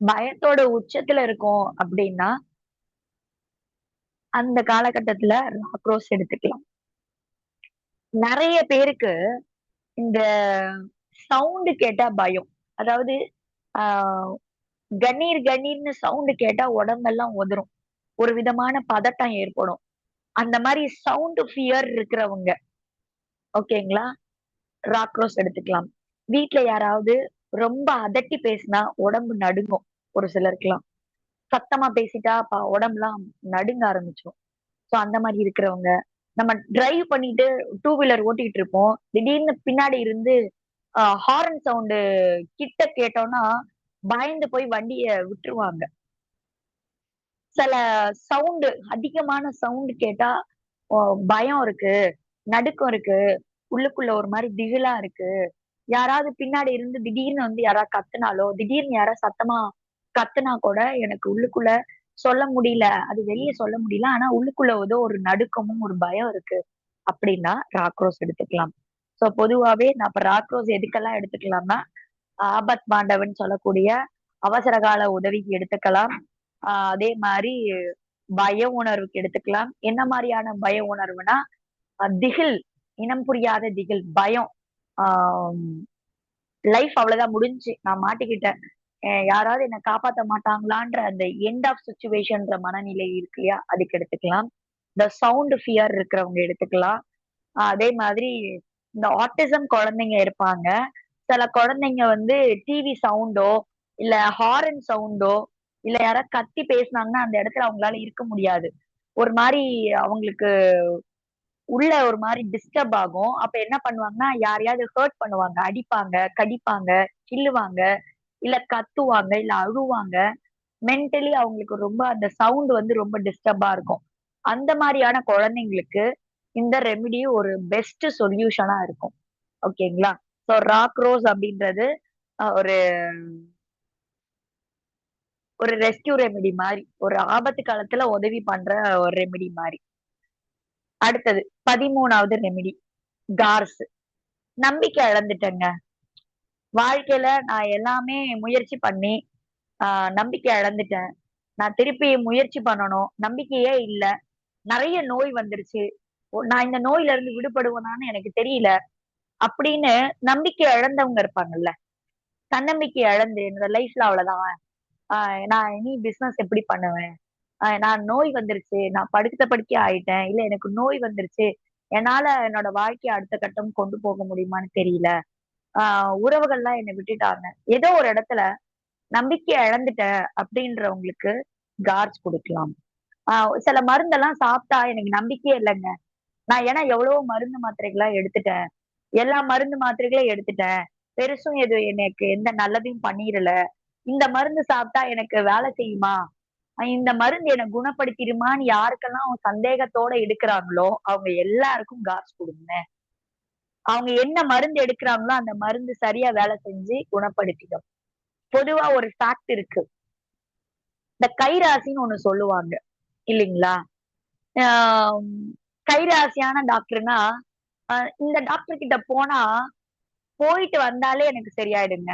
பயத்தோட உச்சத்துல இருக்கோம் அப்படின்னா, அந்த காலகட்டத்துல ராக் ரோஸ் எடுத்துக்கலாம். நெறைய பேருக்கு இந்த சவுண்ட் கேட்டா பயம். அதாவது ஆ கணீர் கணீர்ன்னு சவுண்ட் கேட்டா உடம்பெல்லாம் உதறும். ஒரு விதமான பதட்டம் ஏற்படும். அந்த மாரி சவுண்ட் ஃபியர் இருக்கிறவங்க, ஓகேங்களா? ராக் ரோஸ் எடுத்துக்கலாம். வீட்ல யாராவது ரொம்ப அதட்டி பேசினா உடம்பு நடுங்கும் ஒரு சிலருக்குலாம். சத்தமா பேசிட்டா உடம்புலாம் நடுங்க ஆரம்பிச்சுரும். சோ அந்த மாரி இருக்கிறவங்க, நம்ம டிரைவ் பண்ணிட்டு டூ வீலர் ஓட்டிட்டு இருப்போம். திடீர்னு பின்னாடி இருந்து ஹாரன் சவுண்ட் கிட்ட கேட்டோம்னா, பயந்து போய் வண்டிய விட்டுருவாங்க. சில சவுண்ட் அதிகமான சவுண்ட் கேட்டா ஓ பயம் இருக்கு, நடுக்கம் இருக்கு, உள்ளுக்குள்ள ஒரு மாரி திகிலா இருக்கு. யாராவது பின்னாடி இருந்து திடீர்னு வந்து யாராவது கத்துனாலோ, திடீர்னு யாராவது சத்தமா கத்துனா கூட எனக்கு உள்ளுக்குள்ள சொல்ல முடியல. அது வெளிய சொல்ல முடியல. ஆனா உள்ளுக்குள்ள ஏதோ ஒரு நடுக்கமும், ஒரு பயம் இருக்கு. அப்படின்னா ராக்ரோஸ் எடுத்துக்கலாம். சோ பொதுவாவே நான் இப்ப ராக்ரோஸ் எதுக்கெல்லாம் எடுத்துக்கலாம்னா, ஆபத் பாண்டவன் சொல்லக்கூடிய அவசர கால உதவிக்கு எடுத்துக்கலாம். அதே மாரி பய உணர்வுக்கு எடுத்துக்கலாம். என்ன மாரியான பய உணர்வுனா, திகில், இனம் புரியாத திகில், பயம். ஆ லைஃப் அவ்வளவுதான் முடிஞ்சுச்சு. நான் மாட்டிக்கிட்டேன். யாராவது என்ன காப்பாத்த மாட்டாங்களான்ற அந்த எண்ட் ஆஃப் சிச்சுவேஷன்ற மனநிலை இருக்கு இல்லையா? அதுக்கு எடுத்துக்கலாம். இந்த சவுண்ட் ஃபியர் இருக்கிறவங்க எடுத்துக்கலாம். அதே மாதிரி இந்த ஆட்டிசம் குழந்தைங்க இருப்பாங்க. சில குழந்தைங்க வந்து டிவி சவுண்டோ, இல்ல ஹாரன் சவுண்டோ, இல்ல யாராவது கத்தி பேசுனாங்கன்னா, அந்த இடத்துல அவங்களால இருக்க முடியாது. ஒரு மாரி அவங்களுக்கு உள்ள ஒரு மாரி டிஸ்டர்ப் ஆகும். அப்ப என்ன பண்ணுவாங்கன்னா, யாரையாவது ஹர்ட் பண்ணுவாங்க. அடிப்பாங்க, கடிப்பாங்க, கில்லுவாங்க, இல்ல கத்துவாங்க, இல்ல அழுவாங்க. மென்டலி அவங்களுக்கு ரொம்ப அந்த சவுண்ட் வந்து ரொம்ப டிஸ்டர்பா இருக்கும். அந்த மாரியான குழந்தைங்களுக்கு இந்த ரெமிடி ஒரு பெஸ்ட் சொல்யூஷனா இருக்கும். ஓகேங்களா? ஸோ ராக் ரோஸ் அப்படின்றது ஒரு ஒரு ரெஸ்க்யூ ரெமெடி மாரி. ஒரு ஆபத்து காலத்துல உதவி பண்ற ஒரு ரெமெடி மாரி. அடுத்தது 13வது ரெமெடி கார்ஸ். நம்பிக்கை இழந்துட்டேங்க. வாழ்க்கையில நான் எல்லாமே முயற்சி பண்ணி, ஆ நம்பிக்கை இழந்துட்டேன். நான் திருப்பி முயற்சி பண்ணணும். நம்பிக்கையே இல்ல. நெறைய நோய் வந்துருச்சு. நான் இந்த நோயில இருந்து விடுபடுவேனான்னு எனக்கு தெரியல. அப்படின்னு நம்பிக்கை இழந்தவங்க இருப்பாங்கல்ல. தன்னம்பிக்கை இழந்து என்னோட லைஃப்ல அவ்வளவுதான். ஆ நான் இனி பிசினஸ் எப்படி பண்ணுவேன்? நான் நோய் வந்துருச்சு. நான் படுத்த படுக்கையா ஆயிட்டேன். இல்ல எனக்கு நோய் வந்துருச்சு. என்னால என்னோட வாழ்க்கைய அடுத்த கட்டம் கொண்டு போக முடியுமான்னு தெரியல. ஆ உறவுகள்லாம் என்ன விட்டுட்டாங்க. ஏதோ ஒரு இடத்துல நம்பிக்கைய இழந்துட்டேன் அப்படின்றவங்களுக்கு கார்ட்ஸ் குடுக்கலாம். ஆ சில மருந்தெல்லாம் சாப்பிட்டா எனக்கு நம்பிக்கையே இல்லங்க. நான் ஏன்னா எவ்வளவோ மருந்து மாத்திரைகள்லாம் எடுத்துட்டேன். எல்லா மருந்து மாத்திரைகளையும் எடுத்துட்டேன். பெருசும் எது எனக்கு எந்த நல்லதையும் பண்ணிறல. இந்த மருந்து சாப்பிட்டா எனக்கு வேலை செய்யுமா? இந்த மருந்து என்ன குணப்படுத்திருமான்னு யாருக்கெல்லாம் சந்தேகத்தோட எடுக்குறாங்களோ, அவங்க எல்லாருக்கும் காசு குடுங்க. அவங்க என்ன மருந்து எடுக்குறாங்களோ, அந்த மருந்து சரியா வேலை செஞ்சு குணப்படுத்திடும். பொதுவா ஒரு ஃபேக்ட் இருக்கு. இந்த கைராசின்னு ஒண்ணு சொல்லுவாங்க. இல்லீங்களா? ஆ கைராசியான டாக்டர்னா, அ இந்த டாக்டர் கிட்ட போனா, போயிட்டு வந்தாலே எனக்கு சரியாயிடுங்க.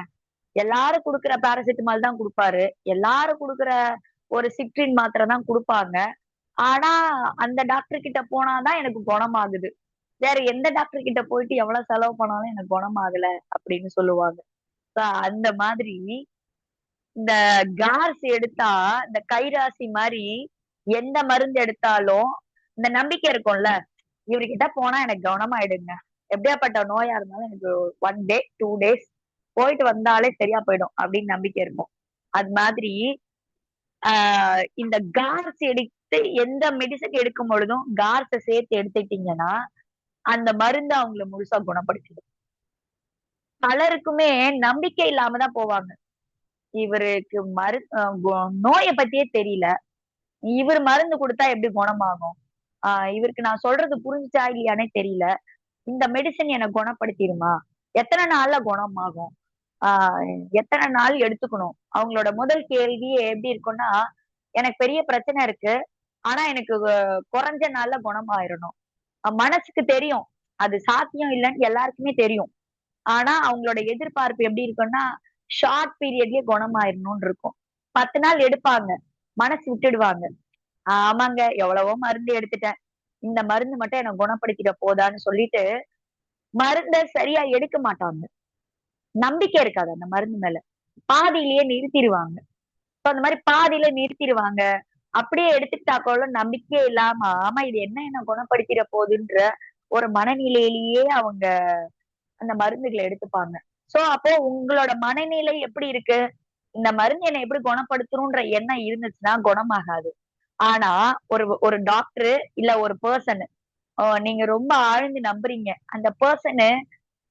எல்லாரும் குடுக்குற பாராசிட்டமால் தான் குடுப்பாரு. எல்லாரும் குடுக்குற ஒரு சிட்ரின் மாத்திரை தான் குடுப்பாங்க. ஆனா, அந்த டாக்டர் கிட்ட போனா தான் எனக்கு குணமாகுது. வேற எந்த டாக்டர் கிட்ட போயிட்டு எவ்வளவு செலவு பண்ணாலும் எனக்கு குணமாகல அப்படின்னு சொல்லுவாங்க. அந்த மாதிரி இந்த கார்ஸ் எடுத்தா, இந்த கைராசி மாரி எந்த மருந்து எடுத்தாலும், இந்த நம்பிக்கை இருக்கும்ல, இவருகிட்ட போனா எனக்கு குணமாயிடுங்க. எப்படியாப்பட்ட நோயா இருந்தாலும் எனக்கு 1 டே, 2 டேஸ் போயிட்டு வந்தாலே சரியா போயிடும் அப்படின்னு நம்பிக்கை இருக்கும். அது மாதிரி ஆ இந்த கார்ஸ் எடுத்து எந்த மெடிசின் எடுக்கும் பொழுதும் கார்ஸ சேர்த்து எடுத்துட்டீங்கன்னா, அந்த மருந்து அவங்கள முழுசா குணப்படுத்திடும். பலருக்குமே நம்பிக்கை இல்லாம தான் போவாங்க. இவருக்கு மரு அ கொ நோய பத்தியே தெரியல. இவரு மருந்து குடுத்தா எப்படி குணமாகும்? ஆ இவருக்கு நான் சொல்றது புரிஞ்சுச்சா இல்லையான்னே தெரியல. இந்த மெடிசின் என்ன குணப்படுத்திருமா? எத்தன நாள்ல குணமாகும்? ஆ எத்தன நாள் எடுத்துக்கணும்? அவங்களோட முதல் கேள்வியே எப்படி இருக்கும்னா, எனக்கு பெரிய பிரச்சனை இருக்கு. ஆனா எனக்கு குறைஞ்ச நாள்ல குணமாயிரணும். மனசுக்கு தெரியும். அது சாத்தியம் இல்லன்னு எல்லாருக்குமே தெரியும். ஆனா அவங்களோட எதிர்பார்ப்பு எப்படி இருக்கும்னா, ஷார்ட் பீரியட்லயே குணமாயிரணும்னு இருக்கும். 10 நாள் எடுப்பாங்க. மனசு விட்டுடுவாங்க. ஆமாங்க எவ்வளவோ மருந்து எடுத்துட்டேன். இந்த மருந்து மட்டும் என்ன குணப்படுத்திட போதான்னு சொல்லிட்டு, மருந்த சரியா எடுக்க மாட்டாங்க. நம்பிக்கை இருக்காது அந்த மருந்து மேல. பாதியிலேயே நிறுத்திருவாங்க. இப்ப அந்த மாரி பாதியில நிறுத்திருவாங்க. அப்படியே எடுத்துக்கிட்டா கூட நம்பிக்கையே இல்லாம, ஆமா இது என்ன என்ன குணப்படுத்திற போதுன்ற ஒரு மனநிலையிலேயே அவங்க அந்த மருந்துகள எடுத்துப்பாங்க. சோ அப்போ உங்களோட மனநிலை எப்படி இருக்கு? இந்த மருந்து என்ன எப்படி குணப்படுத்தணுன்ற எண்ணம் இருந்துச்சுன்னா குணமாகாது. ஆனா ஒரு ஒரு டாக்டரு இல்ல ஒரு பெர்சன் நீங்க ரொம்ப ஆழ்ந்து நம்புறீங்க. அந்த பெர்சனு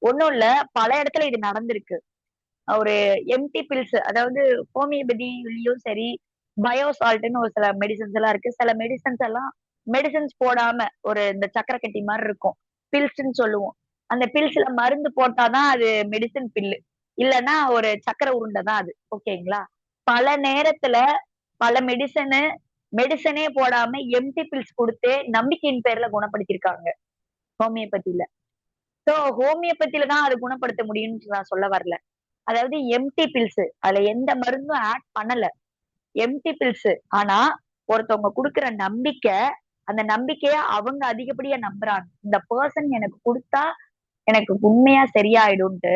ஒண்ணும் இல்ல பல இடத்துல இது நடந்திருக்கு. ஒரு எம்ப்டி பில்ஸ் அதாவது ஹோமியோபதிலயும் சரி, பயோசால்ட்ன்னு ஒரு சில மெடிசின்ஸ் எல்லாம் இருக்கு. சில மெடிசின்ஸ் எல்லாம் மெடிசின்ஸ் போடாம ஒரு இந்த சக்கர கட்டி மாரி இருக்கும். பில்ஸ்ன்னு சொல்லுவோம். அந்த பில்ஸ்ல மருந்து போட்டா தான் அது மெடிசின் பில்லு. இல்லன்னா ஒரு சக்கர உருண்ட தான் அது. ஓகேங்களா? பல நேரத்துல பல மெடிசனே போடாம எம்ப்டி பில்ஸ் குடுத்தே நம்பிக்கையின் பேர்ல குணப்படுத்தியிருக்காங்க. ஹோமியோபதில. சோ ஹோமியோபதில தான் அது குணப்படுத்த முடியும்னு நான் சொல்ல வரல. அதாவது எம்டி பில்ஸ். அதுல எந்த மருந்தும் ஆட் பண்ணல. Empty pills. ஆனா ஒருத்தவங்க குடுக்குற நம்பிக்கை, அந்த நம்பிக்கைய அவங்க அதிகப்படியா நம்புறாங்க. இந்த பெர்சன் எனக்கு குடுத்தா எனக்கு உண்மையா சரியாயிடும்ன்ட்டு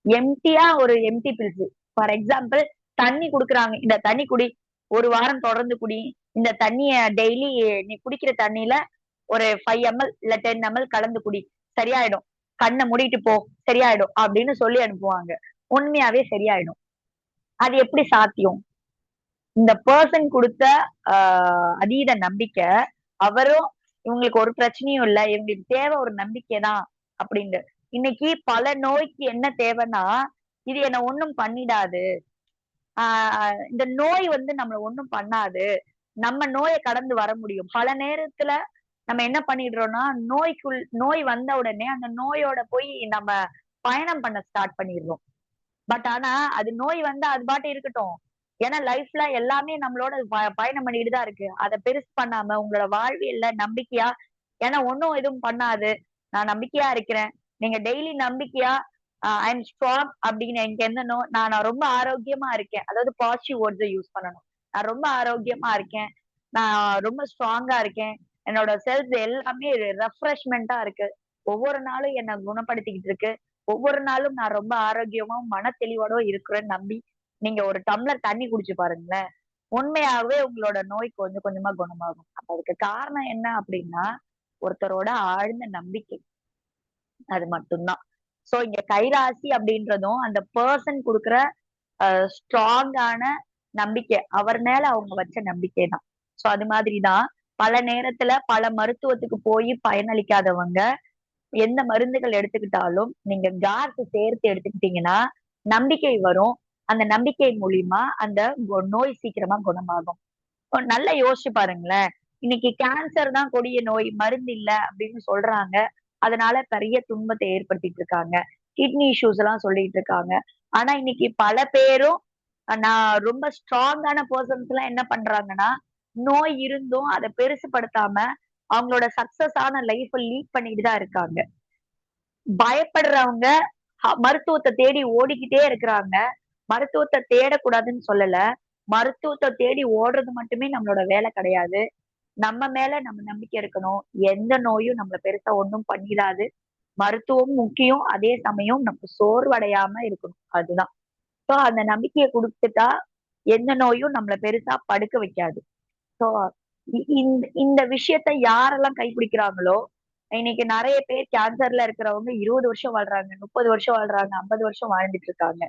எம்ப்டியா ஒரு எம்ப்டி பில்ஸ். ஃபார் எக்ஸாம்பிள் தண்ணி குடுக்குறாங்க. இந்த தண்ணி குடி. 1 வாரம் தொடர்ந்து குடி. இந்த தண்ணிய டெய்லி நீ குடிக்கிற தண்ணீல ஒரு 5 எம்எல் இல்ல 10 எம்எல் கலந்து குடி. சரியாயிடும். கண்ண மூடிட்டு போ. சரியாயிடும். அப்படின்னு சொல்லி அனுப்புவாங்க. உண்மையாவே சரியாயிடும். அது எப்படி சாத்தியம்? இந்த பெர்சன் குடுத்த ஆ அதீத நம்பிக்கை, அவரும் இவங்களுக்கு ஒரு பிரச்சனையும் இல்ல. இவங்களுக்கு தேவை ஒரு நம்பிக்கை தான் அப்படின்னு. இன்னைக்கு பல நோய்க்கு என்ன தேவைன்னா, இது என்ன ஒண்ணும் பண்ணிடாது. ஆ இந்த நோய் வந்து நம்மள ஒண்ணும் பண்ணாது. நம்ம நோய கடந்து வர முடியும். பல நேரத்துல நம்ம என்ன பண்ணிடுறோம்னா, நோய் வந்த உடனே அந்த நோயோட போய் நம்ம பயணம் பண்ண ஸ்டார்ட் பண்ணிடுறோம். ஆனா, அது நோய் வந்தா அது பாட்டு இருக்கட்டும். ஏன்னா லைஃப்ல எல்லாமே நம்மளோட பயணம் பண்ணிட்டு தான் இருக்கு. அத பெருசு பண்ணாம உங்களோட வாழ்வியல்ல நம்பிக்கையா ஏன்னா ஒண்ணும் எதுவும் பண்ணாது. நான் நம்பிக்கையா இருக்கிறேன். நீங்க டெய்லி நம்பிக்கையா ஐ அம் ஸ்ட்ராங் அப்படின்னு எனக்கு எந்த நான் ரொம்ப ஆரோக்கியமா இருக்கேன். அதாவது பாசிட்டிவ் வேர்ட்ஸ யூஸ் பண்ணணும். நான் ரொம்ப ஆரோக்கியமா இருக்கேன். நான் ரொம்ப ஸ்ட்ராங்கா இருக்கேன். என்னோட செல்ஃப் எல்லாமே ரெஃப்ரெஷ்மென்ட்டா இருக்கு. ஒவ்வொரு நாளும் என்ன குணப்படுத்திக்கிட்டு இருக்கு. ஒவ்வொரு நாளும் நான் ரொம்ப ஆரோக்கியமாவும், மன தெளிவோட இருக்கிறேன்னு நம்பி, நீங்க ஒரு டம்ளர் தண்ணி குடிச்சு பாருங்களேன். உண்மையாவே உங்களோட நோய் கொஞ்சம் கொஞ்சமா குணமாகும். அப்ப அதுக்கு காரணம் என்ன அப்படின்னா, ஒருத்தரோட ஆழ்ந்த நம்பிக்கை. அது மட்டும் தான். சோ இங்க கைராசி அப்படின்றதும் அந்த பெர்சன் குடுக்குற ஸ்ட்ராங்கான நம்பிக்கை. அவர் மேல அவங்க வச்ச நம்பிக்கை தான். சோ அது மாதிரி தான் பல நேரத்துல பல மருத்துவத்துக்கு போய் பயனளிக்காதவங்க எந்த மருந்துகள் எடுத்துக்கிட்டாலும் நீங்க கார்ஸ் சேர்த்து எடுத்துக்கிட்டீங்கன்னா, நம்பிக்கை வரும். அந்த நம்பிக்கை மூலியமா அந்த நோய் சீக்கிரமா குணமாகும். இப்போ நல்லா யோசிச்சு பாருங்களேன். இன்னைக்கு கேன்சர் தான் கொடிய நோய். மருந்து இல்ல அப்படின்னு சொல்றாங்க. அதனால பெரிய துன்பத்த ஏற்படுத்திட்டு இருக்காங்க. கிட்னி இஷ்யூஸ் எல்லாம் சொல்லிட்டு இருக்காங்க. ஆனா இன்னைக்கு பல பேரும் நான் ரொம்ப ஸ்ட்ராங்கான பெர்சன்ஸ்லாம் என்ன பண்றாங்கன்னா, நோய் இருந்தும் அத பெருசுபடுத்தாம அவங்களோட சக்சஸ் ஆன லைஃப்ப லீட் பண்ணிட்டு தான் இருக்காங்க. பயப்படுறவங்க மருத்துவத்த தேடி ஓடிக்கிட்டே இருக்கிறாங்க. மருத்துவத்த தேடக்கூடாதுன்னு சொல்லல. மருத்துவத்த தேடி ஓடுறது மட்டுமே நம்மளோட வேலை கிடையாது. நம்ம மேல நம்ம நம்பிக்கை இருக்கணும். எந்த நோயும் நம்மள பெருசா ஒண்ணும் பண்ணிடாது. மருத்துவம் முக்கியம். அதே சமயம் நம்ம சோர்வடையாம இருக்கணும். அதுதான். சோ அந்த நம்பிக்கைய குடுத்துட்டா, எந்த நோயும் நம்மள பெருசா படுக்க வைக்காது. சோ இந்த விஷயத்த யாரெல்லாம் கைப்பிடிக்கிறாங்களோ, இன்னைக்கு நெறைய பேர் கேன்சர்ல இருக்கிறவங்க 20 வருஷம் வாழ்றாங்க, 30 வருஷம் வாழ்றாங்க, 50 வருஷம் வாழ்ந்துட்டு இருக்காங்க.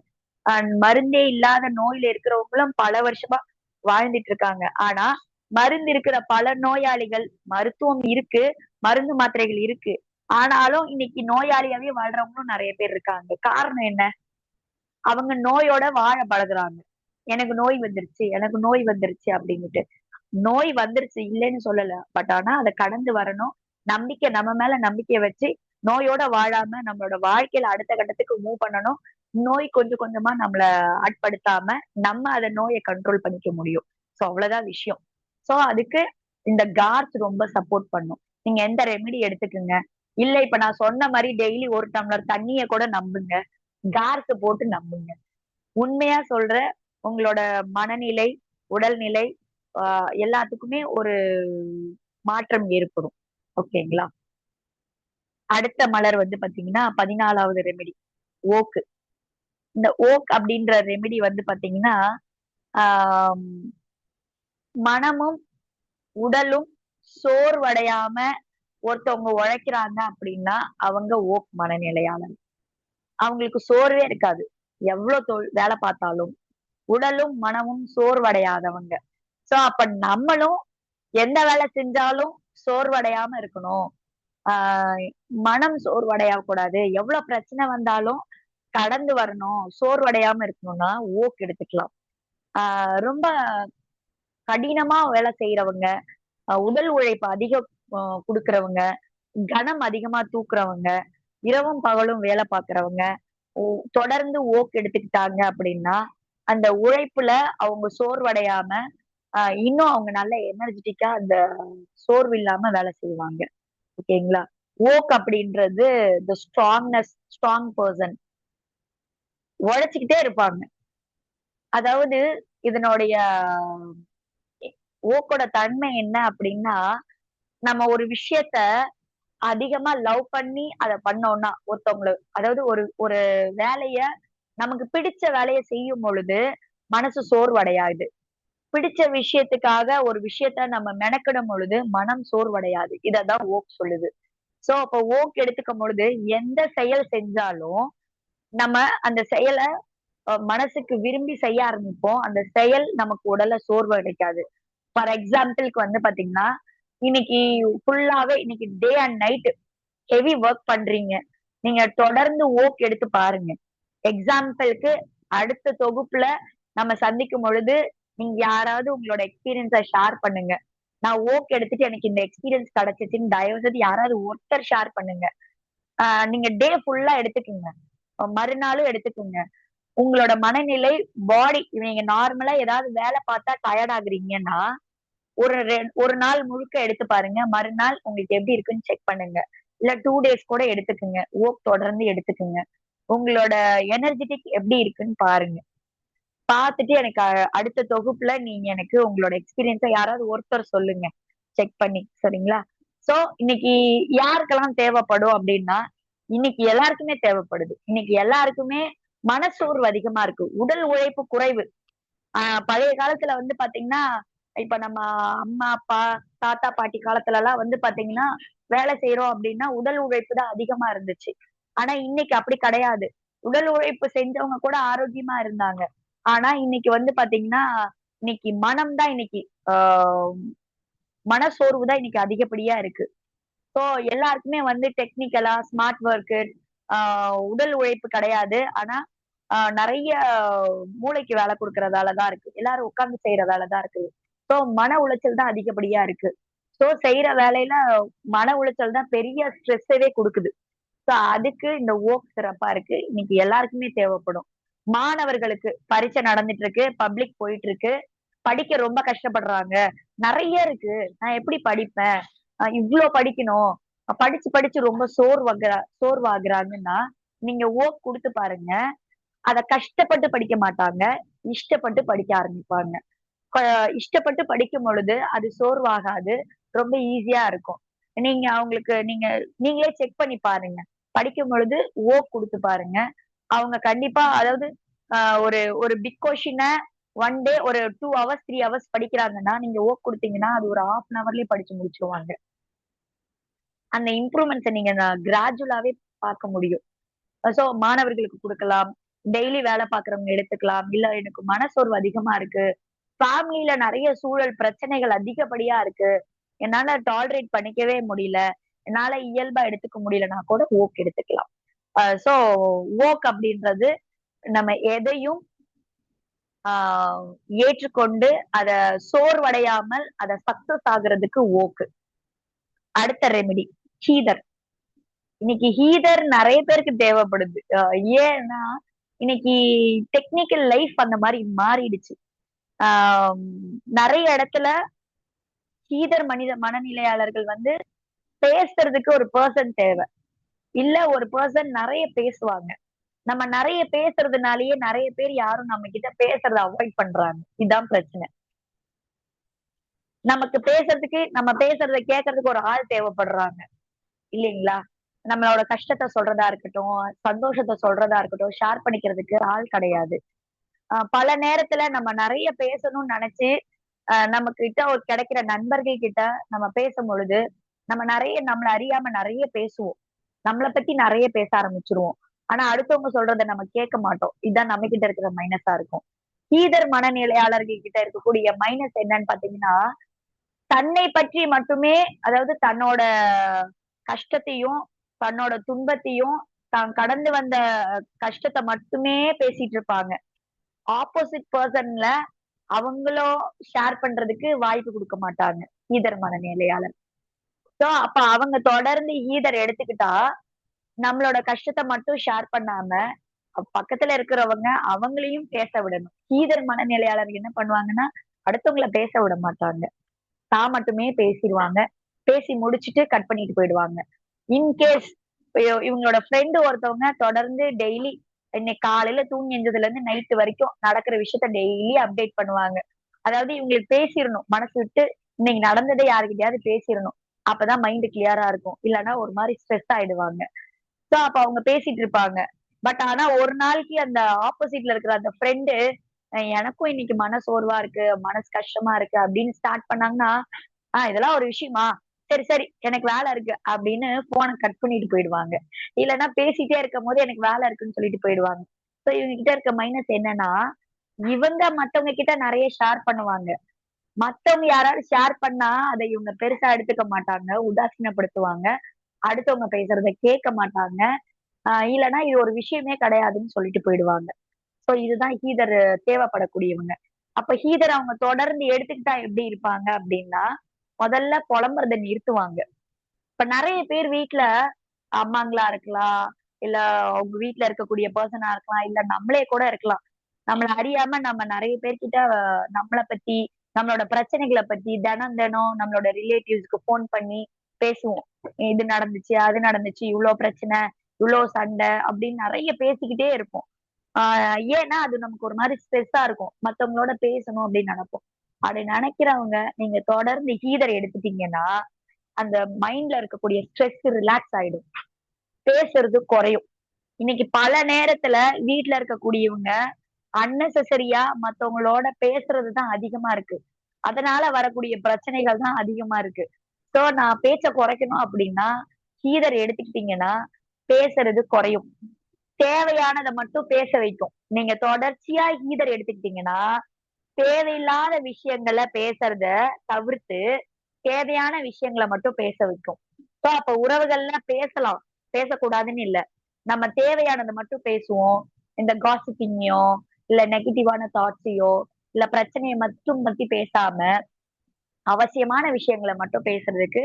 மருந்தே இல்லாத நோயில இருக்கிறவங்களும் பல வருஷமா வாழ்ந்துட்டு இருக்காங்க. ஆனா, மருந்து இருக்கிற பல நோயாளிகள் மருத்துவம் இருக்கு, மருந்து மாத்திரைகள் இருக்கு. ஆனாலும் இன்னைக்கு நோயாளியாவே வாழ்றவங்களும் நெறைய பேர் இருக்காங்க. காரணம் என்ன? அவங்க நோயோட வாழ பழகுறாங்க. எனக்கு நோய் வந்துருச்சு, எனக்கு நோய் வந்துருச்சு அப்டின்னுட்டு. நோய் வந்துருச்சு இல்லைன்னு சொல்லல. ஆனா அத கடந்து வரணும். நம்ம மேல நம்பிக்கைய வச்சு, நோயோட வாழாம நம்மளோட வாழ்க்கையில அடுத்த கட்டத்துக்கு மூவ் பண்ணணும். நோய் கொஞ்சம் கொஞ்சமா நம்மள ஆட்படுத்தாம, நம்ம அத நோய கண்ட்ரோல் பண்ணிக்க முடியும். சோ அவ்வளவுதான் விஷயம். சோ அதுக்கு இந்த கார்ஸ் ரொம்ப சப்போர்ட் பண்ணும். நீங்க எந்த ரெமிடி எடுத்துக்கங்க. இல்ல இப்ப நான் சொன்ன மாரி டெய்லி 1 டம்ளர் தண்ணிய கூட நம்புங்க. கார்ஸ் போட்டு நம்புங்க. உண்மையா சொல்றேன். உங்களோட மனநிலை, உடல்நிலை ஆ எல்லாத்துக்குமே ஒரு மாற்றம் ஏற்படும். ஓகேங்களா? அடுத்த மலர் வந்து பாத்தீங்கன்னா, 14வது ரெமெடி ஓக். இந்த ஓக் அப்படின்ற ரெமெடி வந்து பாத்தீங்கன்னா, ஆம் மனமும், உடலும் சோர்வடையாம ஒருத்தவங்க உழைக்கிறாங்க அப்படின்னா, அவங்க ஓக் மனநிலையாளர். அவங்களுக்கு சோர்வே இருக்காது. எவ்ளோ வேலை பார்த்தாலும். உடலும், மனமும் சோர்வடையாதவங்க. சோ அப்ப நம்மளும் எந்த வேலை செஞ்சாலும் சோர்வடையாம இருக்கணும். ஆ மனம் சோர்வடையக் கூடாது. எவ்வளவு பிரச்சனை வந்தாலும் கடந்து வரணும். சோர்வடையாம இருக்கணும்னா ஓக் எடுத்துக்கலாம். ஆ ரொம்ப கடினமா வேலை செய்றவங்க, உடல் உழைப்பு அதிகம் அ குடுக்குறவங்க, கனம் அதிகமா தூக்குறவங்க, இரவும் பகலும் வேலை பார்க்கிறவங்க, ஒ தொடர்ந்து ஓக் எடுத்துக்கிட்டாங்க அப்படின்னா, அந்த உழைப்புல அவங்க சோர்வடையாம, இன்னும் அவங்க நல்ல எனர்ஜெட்டிக்கா அந்த சோர்வு இல்லாம வேலை செய்வாங்க. ஓகேங்களா? ஓக் அப்படின்றது ஸ்ட்ராங் பெர்சன். உழைச்சுக்கிட்டே இருப்பாங்க. அதாவது இதனுடைய ஓக்கோட தன்மை என்ன அப்படின்னா, நம்ம ஒரு விஷயத்த அதிகமா லவ் பண்ணி அத பண்ணோம்னா, ஒருத்தவங்கள அதாவது ஒரு ஒரு வேலைய நமக்கு பிடிச்ச வேலைய செய்யும் பொழுது, மனசு சோர்வடையாது. பிடிச்ச விஷயத்துக்காக ஒரு விஷயத்த நம்ம மெனக்கிடும் பொழுது, மனம் சோர்வடையாது. இததான் ஓக் சொல்லுது. சோ, அப்ப ஓக் எடுத்துக்கும் பொழுது, எந்த செயல் செஞ்சாலும், நம்ம அந்த செயல மனசுக்கு விரும்பி செய்ய ஆரம்பிப்போம். அந்த செயல் நமக்கு உடல்ல சோர்வு அடைக்காது. ஃபார் எக்ஸாம்பிள்க்கு வந்து பாத்தீங்கன்னா, இன்னைக்கு ஃபுல்லாவே இன்னைக்கு day and night heavy work பண்றீங்க. நீங்க தொடர்ந்து ஓக் எடுத்து பாருங்க. எக்ஸாம்பிள்க்கு அடுத்த தொகுப்புல நம்ம சந்திக்கும் பொழுது, நீங்க யாராவது உங்களோட எக்ஸ்பீரியன்ஸ ஷேர் பண்ணுங்க. நான் ஓக் எடுத்துட்டு எனக்கு இந்த எக்ஸ்பீரியன்ஸ் கிடைச்சுச்சுன்னு தயவு செஞ்சு யாராவது ஒருத்தர் ஷேர் பண்ணுங்க. நீங்க டே ஃபுல்லா எடுத்துக்கங்க. மறுநாளும் எடுத்துக்கங்க. உங்களோட மனநிலை, பாடி நீங்க நார்மலா ஏதாவது வேல பார்த்தா டயர்ட் ஆகுறீங்கன்னா, ஒரு நாள் முழுக்க எடுத்து பாருங்க. மறுநாள் உங்களுக்கு எப்படி இருக்குன்னு செக் பண்ணுங்க. இல்ல 2 டேஸ் கூட எடுத்துக்கங்க. ஓக் தொடர்ந்து எடுத்துக்கங்க. உங்களோட எனர்ஜிட்டிக் எப்படி இருக்குன்னு பாருங்க. பார்த்துட்டு எனக்கு அடுத்த தொகுப்புல நீங்க எனக்கு உங்களோட எக்ஸ்பீரியன்ஸ யாராவது ஒருத்தர் சொல்லுங்க. செக் பண்ணி. சரிங்களா? சோ, இன்னைக்கு யாருக்கெல்லாம் தேவைப்படும் அப்டின்னா, இன்னைக்கு எல்லாருக்குமே தேவைப்படுது. இன்னைக்கு எல்லாருக்குமே மனசோர்வு அதிகமா இருக்கு. உடல் உழைப்பு குறைவு. ஆ பழைய காலத்துல வந்து பாத்தீங்கன்னா, இப்ப நம்ம அம்மா, அப்பா, தாத்தா, பாட்டி காலத்துலலாம் வந்து பாத்தீங்கன்னா, வேலை செய்றோம் அப்டின்னா, உடல் உழைப்பு தான் அதிகமா இருந்துச்சு. ஆனா இன்னைக்கு அப்படி கிடையாது. உடல் உழைப்பு செஞ்சவங்க கூட ஆரோக்கியமா இருந்தாங்க. ஆனா இன்னைக்கு வந்து பாத்தீங்கன்னா, இன்னைக்கு மனம் தான் இன்னைக்கு ஆ மனசோர்வு தான் இன்னைக்கு அதிகப்படியா இருக்கு. ஸோ எல்லாருக்குமே வந்து டெக்னிக்கலா, ஸ்மார்ட் ஒர்க்கு, ஆ உடல் உழைப்பு கிடையாது. ஆனா, நெறைய மூளைக்கு வேலை குடுக்கறதால தான் இருக்கு. எல்லாரும் உட்கார்ந்து செய்ற வேலை தான் இருக்கு. ஸோ மன உளைச்சல் தான் அதிகப்படியா இருக்கு. ஸோ செய்ற வேலையில மன உளைச்சல் தான் பெரிய ஸ்ட்ரெஸ்ஸவே குடுக்குது. ஸோ அதுக்கு இந்த ஓக் சிறப்பா இருக்கு. இன்னைக்கு எல்லாருக்குமே தேவைப்படும். மாணவர்களுக்கு பரீட்சை நடந்துட்டு இருக்கு. பப்ளிக் போயிட்டு இருக்கு. படிக்க ரொம்ப கஷ்டப்படுறாங்க. நெறைய இருக்கு. நான் எப்படி படிப்பேன்? இவ்ளோ படிக்கணும். படிச்சு, படிச்சு ரொம்ப சோர்வாகுறாங்கன்னா, நீங்க ஓக் குடுத்து பாருங்க. அத கஷ்டப்பட்டு படிக்க மாட்டாங்க. இஷ்டப்பட்டு படிக்க ஆரம்பிப்பாங்க. கொ இஷ்டப்பட்டு படிக்கும் பொழுது, அது சோர்வாகாது. ரொம்ப ஈஸியா இருக்கும். நீங்களே செக் பண்ணி பாருங்க. படிக்கும் பொழுது ஓக் குடுத்து பாருங்க. அவங்க கண்டிப்பா அதாவது அ ஒரு ஒரு பிக் கொஸ்டின ஒன் டே ஒரு 2 ஹவர்ஸ், 3 ஹவர்ஸ் படிக்கிறாங்கன்னா, நீங்க ஓக் குடுத்தீங்கன்னா, அது ஒரு 1/2 அன் ஹவர்லயே படிச்சு முடிச்சுருவாங்க. அந்த இம்ப்ரூவ்மெண்ட்ஸ நீங்க கிராஜுவலாவே பார்க்க முடியும். சோ மாணவர்களுக்கு குடுக்கலாம். டெய்லி வேலை பார்க்கிறவங்க எடுத்துக்கலாம். இல்ல எனக்கு மனசோர்வு அதிகமா இருக்கு. ஃபேமிலில நெறைய சூழல் பிரச்சனைகள் அதிகப்படியா இருக்கு. என்னால டாலரேட் பண்ணிக்கவே முடியல. என்னால இயல்பா எடுத்துக்க முடியலன்னா கூட ஓக் எடுத்துக்கலாம். சோ ஓக் அப்படின்றது நம்ம எதையும் ஆ ஏற்றுக்கொண்டு அத சோர்வடையாமல் அத சக்சஸ் ஆகுறதுக்கு ஓக்கு. அடுத்த ரெமெடி ஹீதர். இன்னைக்கு ஹீதர் நெறைய பேருக்கு தேவைப்படுது. ஏன்னா, இன்னைக்கு டெக்னிக்கல் லைஃப் அந்த மாரி மாறிடுச்சு. ஆ நெறைய இடத்துல ஹீதர் மனநிலையாளர்கள் வந்து பேசுறதுக்கு ஒரு பெர்சன் தேவ. இல்ல ஒரு பெர்சன் நெறைய பேசுவாங்க. நம்ம நெறைய பேசுறதுனாலயே நெறைய பேர் யாரும் நம்ம கிட்ட பேசுறத அவாய்ட் பண்றாங்க. இதான் பிரச்சனை. நமக்கு பேசுறதுக்கு நம்ம பேசுறத கேட்கறதுக்கு ஒரு ஆள் தேவைப்படுறாங்க. இல்லைங்களா? நம்மளோட கஷ்டத்த சொல்றதா இருக்கட்டும், சந்தோஷத்த சொல்றதா இருக்கட்டும், ஷேர் பண்ணிக்கிறதுக்கு ஆள் கிடையாது. பல நேரத்துல நம்ம நெறைய பேசணும்னு நெனச்சு, நம்மகிட்ட ஒரு கிடைக்கிற நண்பர்கள் கிட்ட நம்ம பேசும்பொழுது, நம்ம நெறைய நம்மள அறியாம நெறைய பேசுவோம். நம்மள பத்தி நெறைய பேச ஆரம்பிச்சுருவோம். ஆனா அடுத்தவங்க சொல்றத நம்ம கேட்க மாட்டோம். இதான் நம்ம கிட்ட இருக்கிற மைனஸா இருக்கும். ஈதர் மனநிலையாளர்கள் கிட்ட இருக்கக்கூடிய மைனஸ் என்னன்னு பார்த்தீங்கன்னா, தன்னை பற்றி மட்டுமே அதாவது தன்னோட கஷ்டத்தையும், தன்னோட துன்பத்தையும், தான் கடந்து வந்த கஷ்டத்த மட்டுமே பேசிட்டு இருப்பாங்க. ஆப்போசிட் பெர்சன்ல அவங்களும் ஷேர் பண்றதுக்கு வாய்ப்பு குடுக்க மாட்டாங்க. ஈதர் மனநிலையாளர். சோ, அப்ப அவங்க தொடர்ந்து ஈதர் எடுத்துக்கிட்டா, நம்மளோட கஷ்டத்த மட்டும் ஷேர் பண்ணாம, பக்கத்துல இருக்கிறவங்க அவங்களையும் பேச விடணும். ஈதர் மனநிலையாளர் என்ன பண்ணுவாங்கன்னா, அடுத்தவங்கள பேச விட மாட்டாங்க. தான் மட்டுமே பேசிருவாங்க. பேசி முடிச்சுட்டு கட் பண்ணிட்டு போயிடுவாங்க. இன்கேஸ் இவங்களோட ஃப்ரெண்ட் ஒருத்தவங்க தொடர்ந்து டெய்லி இன்னைக்கு காலையில தூங்கி எஞ்சதுல இருந்து நைட்டு வரைக்கும் நடக்கிற விஷயத்த டெய்லி அப்டேட் பண்ணுவாங்க. அதாவது இவங்களுக்கு பேசிடணும் மனசு விட்டு, இன்னைக்கு நடந்ததை யாருக்கிட்டயாவது பேசிடணும். அப்பதான் மைண்ட் கிளியரா இருக்கும். இல்லைன்னா ஒரு மாதிரி ஸ்ட்ரெஸ் ஆயிடுவாங்க. சோ அப்ப அவங்க பேசிட்டு இருப்பாங்க. பட் ஆனா ஒரு நாளைக்கு அந்த ஆப்போசிட்ல இருக்கிற அந்த ஃப்ரெண்டு எனக்கும் இன்னைக்கு மனசோர்வா இருக்கு, மனசு கஷ்டமா இருக்கு அப்படின்னு ஸ்டார்ட் பண்ணாங்கன்னா, இதெல்லாம் ஒரு விஷயமா? சரி, சரி எனக்கு வேலை இருக்கு அப்படின்னு போன கட் பண்ணிட்டு போயிடுவாங்க. இல்லன்னா பேசிட்டே இருக்கும்போது எனக்கு வேலை இருக்குன்னு சொல்லிட்டு போயிடுவாங்க. சோ இவங்க கிட்ட இருக்க மைனஸ் என்னன்னா, இவங்க மத்தவங்க கிட்ட நெறைய ஷேர் பண்ணுவாங்க. மத்தவங்க யாராவது ஷேர் பண்ணா அத இவங்க பெருசா எடுத்துக்க மாட்டாங்க. உதாசீனப்படுத்துவாங்க. அடுத்தவங்க பேசுறத கேட்க மாட்டாங்க. இல்லன்னா இது ஒரு விஷயமே கிடையாதுன்னு சொல்லிட்டு போயிடுவாங்க. சோ இதுதான் ஹீதர் தேவைப்படக்கூடியவங்க. அப்ப ஹீதர் அவங்க தொடர்ந்து எடுத்துக்கிட்டா எப்படி இருப்பாங்க அப்படின்னா, முதல்ல புலம்புறத நிறுத்துவாங்க. இப்ப நெறைய பேர் வீட்ல அம்மாங்களா இருக்கலாம், இல்ல அவங்க வீட்ல இருக்கக்கூடிய பெர்சனா இருக்கலாம், இல்ல நம்மளே கூட இருக்கலாம். நம்மள அறியாம நம்ம நெறைய பேர்கிட்ட நம்மள பத்தி, நம்மளோட பிரச்சனைகள பத்தி தினம் தினம் நம்மளோட ரிலேட்டிவ்ஸ்க்கு ஃபோன் பண்ணி பேசுவோம். இது நடந்துச்சு, அது நடந்துச்சு, இவ்ளோ பிரச்சனை, இவ்ளோ சண்டை அப்படின்னு நெறைய பேசிக்கிட்டே இருப்போம். ஆ ஏன்னா, அது நமக்கு ஒரு மாரி ஸ்ட்ரெஸ்ஸா இருக்கும். மத்தவங்களோட பேசணும் அப்படின்னு நெனைப்போம். அப்படி நெனைக்கிறவங்க, நீங்க தொடர்ந்து ஹீதர் எடுத்துட்டீங்கன்னா, அந்த மைண்ட்ல இருக்கக்கூடிய ஸ்ட்ரெஸ் ரிலாக்ஸ் ஆயிடும். பேசுறது குறையும். இன்னைக்கு பல நேரத்துல வீட்ல இருக்கக்கூடியவங்க, அன்னெசசரியா மத்தவங்களோட பேசுறது தான் அதிகமா இருக்கு. அதனால வரக்கூடிய பிரச்சனைகள் தான் அதிகமா இருக்கு. சோ நான் பேச்ச குறைக்கணும் அப்படின்னா, ஹீதர் எடுத்துக்கிட்டீங்கன்னா, பேசுறது குறையும். தேவையானத மட்டும் பேச வைக்கும். நீங்க தொடர்ச்சியா ஹீதர் எடுத்துக்கிட்டீங்கன்னா, தேவையில்லாத விஷயங்கள பேசுறத தவிர்த்து, தேவையான விஷயங்கள மட்டும் பேச வைக்கும். சோ அப்ப உறவுகள்ல பேசலாம். பேசக்கூடாதுன்னு இல்ல. நம்ம தேவையானத மட்டும் பேசுவோம். இந்த காசிப்பிங்கையோ, இல்ல நெகட்டிவான தாட்ஸையோ, இல்ல பிரச்சனைய மட்டும் பத்தி பேசாம, அவசியமான விஷயங்கள மட்டும் பேசுறதுக்கு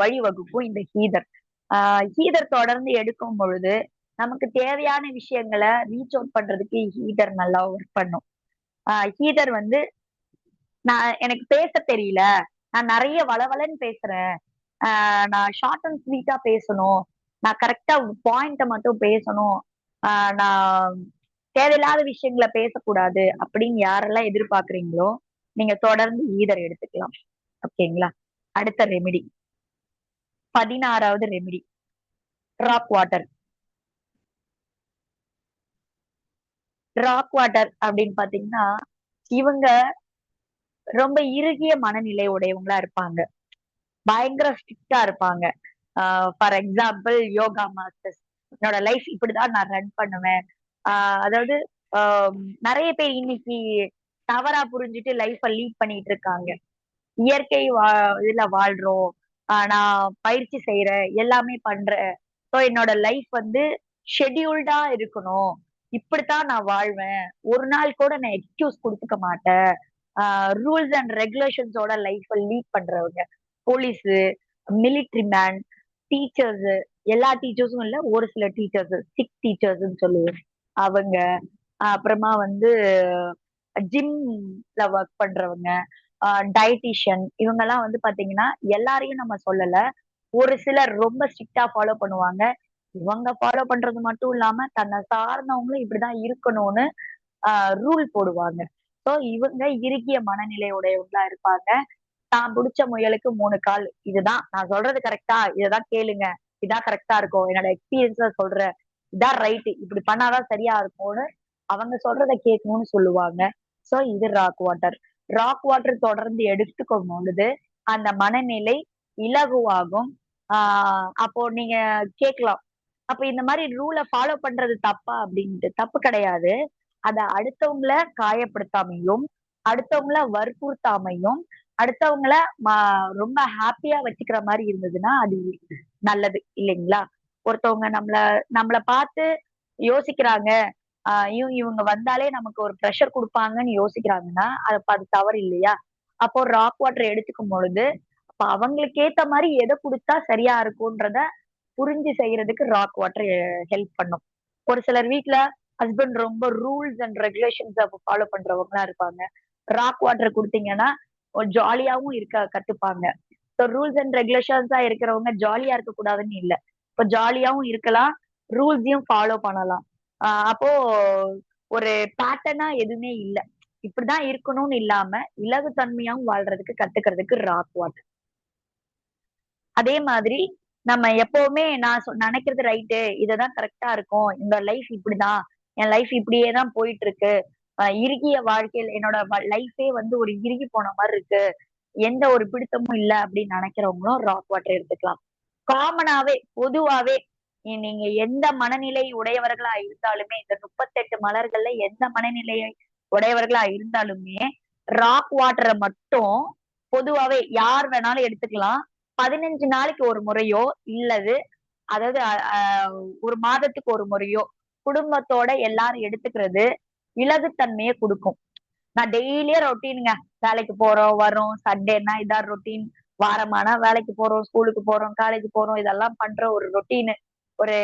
வழிவகுக்கும் இந்த ஹீதர். ஆ ஹீதர் தொடர்ந்து எடுக்கும் பொழுது, நமக்கு தேவையான விஷயங்கள ரீச் அவுட் பண்றதுக்கு ஹீதர் நல்லா ஒர்க் பண்ணும். ஹீதர் வந்து எனக்கு பேச தெரியல. நான் நெறைய வளவளன்னு பேசுறேன். நான் ஷார்ட் அண்ட் ஸ்வீட்டா பேசணும். நான் கரெக்ட்டா பாயிண்ட்ட மட்டும் பேசணும். ஆ நான் தேவையில்லாத விஷயங்கள பேசக்கூடாது அப்படின்னு யாரெல்லாம் எதிர்பார்க்கிறீங்களோ, நீங்க தொடர்ந்து ஈதர் எடுத்துக்கலாம். ஓகேங்களா? அடுத்த ரெமிடி. 16வது remedy. Rock water. Rock water அப்படின்னு பார்த்தீங்கன்னா, இவங்க ரொம்ப இறுகிய மனநிலை உடையவங்களா இருப்பாங்க. பயங்கர ஸ்ட்ரிக்ட்டா இருப்பாங்க. ஆ ஃபார் எக்ஸாம்பிள் யோகா மாஸ்டர்ஸ். என்னோட லைஃப் இப்படிதான் நான் ரன் பண்ணுவேன். ஆ அதாவது ஆ நெறைய பேர் இன்னைக்கு தவறா புரிஞ்சுட்டு லைஃப்ப லீட் பண்ணிட்டு இருக்காங்க. இயற்கை இதுல வாழ்றோம். நான் பயிற்சி செய்றேன். எல்லாமே பண்றேன். சோ என்னோட லைஃப் வந்து ஷெட்யூல்டா இருக்கணும். இப்படித்தான் நான் வாழ்வேன். ஒரு நாள் கூட நான் எக்ஸ்கியூஸ் குடுத்துக்க மாட்டேன். ஆ ரூல்ஸ் அண்ட் ரெகுலேஷன்ஸோட லைஃப்ப லீட் பண்றவங்க. போலீஸு, மிலிட்டரி மேன், டீச்சர்ஸு எல்லா டீச்சர்ஸும் இல்ல. ஒரு சில டீச்சர்ஸ், சிக் டீச்சர்ஸ்ன்னு சொல்லுவோம். அவங்க, அப்புறமா வந்து ஜிம்ல ஒர்க் பண்றவங்க, அ டயட்டீஷியன் இவங்கலாம் வந்து பாத்தீங்கன்னா, எல்லாரையும் நம்ம சொல்லல. ஒரு சிலர் ரொம்ப ஸ்ட்ரிக்ட்டா ஃபாலோ பண்ணுவாங்க. இவங்க ஃபாலோ பண்றது மட்டும் இல்லாம, தன்னை சார்ந்தவங்களும் இப்படிதான் இருக்கணும்னு அ ரூல் போடுவாங்க. சோ இவங்க இறுகிய மனநிலை உடையவங்களா இருப்பாங்க. தான் புடிச்ச முயலுக்கு 3 கால். இதுதான் நான் சொல்றது கரெக்ட்டா? இததான் கேளுங்க. இதான் கரெக்ட்டா இருக்கும். என்னோட எக்ஸ்பீரியன்ஸ்ல சொல்றேன். இதான் ரைட். இப்படி பண்ணாதான் சரியா இருக்கும்னு அவங்க சொல்றத கேட்கணும்னு சொல்லுவாங்க. சோ இது ராக் வாட்டர். ராக் வாட்டர் தொடர்ந்து எடுத்துக்கும் பொழுது, அந்த மனநிலை இலகுவாகும். ஆ அப்போ நீங்க கேட்கலாம். அப்ப இந்த மாரி ரூல ஃபாலோ பண்றது தப்பா? அப்படின்ட்டு. தப்பு கிடையாது. அத அடுத்தவங்கள காயப்படுத்தாமையும், அடுத்தவங்கள வற்புறுத்தாமையும், அடுத்தவங்கள ம ரொம்ப ஹேப்பியா வச்சுக்கிற மாரி இருந்ததுன்னா, அது நல்லது இல்லைங்களா? ஒருத்தவங்க நம்மள நம்மள பார்த்து யோசிக்கிறாங்க. இவங்க வந்தாலே நமக்கு ஒரு பிரஷர் குடுப்பாங்கன்னு யோசிக்கிறாங்கன்னா, அது தவறு இல்லையா? அப்போ ராக் வாட்டர் எடுத்துக்கும் பொழுது, அப்ப அவங்களுக்கு ஏத்த மாரி எத குடுத்தா சரியா இருக்கும்ன்றத புரிஞ்சு செய்யறதுக்கு ராக் வாட்டர் ஹெல்ப் பண்ணும். ஒரு சிலர் வீட்ல ஹஸ்பண்ட் ரொம்ப ரூல்ஸ் அண்ட் ரெகுலேஷன்ஸ ஃபாலோ பண்றவங்களா இருப்பாங்க. ராக் வாட்டர் குடுத்தீங்கன்னா, ஒரு ஜாலியாவும் இருக்க கத்துப்பாங்க. ஸோ ரூல்ஸ் அண்ட் ரெகுலேஷன்ஸா இருக்கிறவங்க ஜாலியா இருக்கக்கூடாதுன்னு இல்ல. இப்ப ஜாலியாவும் இருக்கலாம். ரூல்ஸையும் ஃபாலோ பண்ணலாம். அப்போ ஒரு பேட்டர்னா எதுவுமே இல்ல. இப்படிதான் இருக்கணும்னு இல்லாம இலகுத்தன்மையாவும் வாழ்றதுக்கு கத்துக்கிறதுக்கு ராக் வாட்டர். அதே மாதிரி நம்ம எப்பவுமே நான் நினைக்கிறது ரைட்டு, இதுதான் கரெக்டா இருக்கும், இந்த லைஃப் இப்படிதான், என் லைஃப் இப்படியே தான் போயிட்டு இருக்கு, இறுகிய வாழ்க்கையில் என்னோட லைஃபே வந்து ஒரு இறுகி போன மாதிரி இருக்கு, எந்த ஒரு பிடித்தமும் இல்ல அப்படின்னு நினைக்கிறவங்களும் ராக் வாட்டர் எடுத்துக்கலாம். காமனாவே பொதுவாவே நீங்க எந்த மனநிலை உடையவர்களா இருந்தாலுமே, இந்த 38 மலர்கள்ல எந்த மனநிலையை உடையவர்களா இருந்தாலுமே ராக் வாட்டரை மட்டும் பொதுவாவே யார் வேணாலும் எடுத்துக்கலாம். 15 நாளைக்கு ஒரு முறையோ இல்லது அதாவது ஒரு மாதத்துக்கு ஒரு முறையோ குடும்பத்தோட எல்லாரும் எடுத்துக்கிறது இலகுத்தன்மையை கொடுக்கும். நான் டெய்லியே ரொட்டீனுங்க, வேலைக்கு போறோம் வரோம், சண்டேனா இதான் ரொட்டீன், வாரமானா வேலைக்கு போறோம், ஸ்கூலுக்கு போறோம், காலேஜ் போறோம், இதெல்லாம் பண்ற ஒரு ரொட்டீன். ஒரு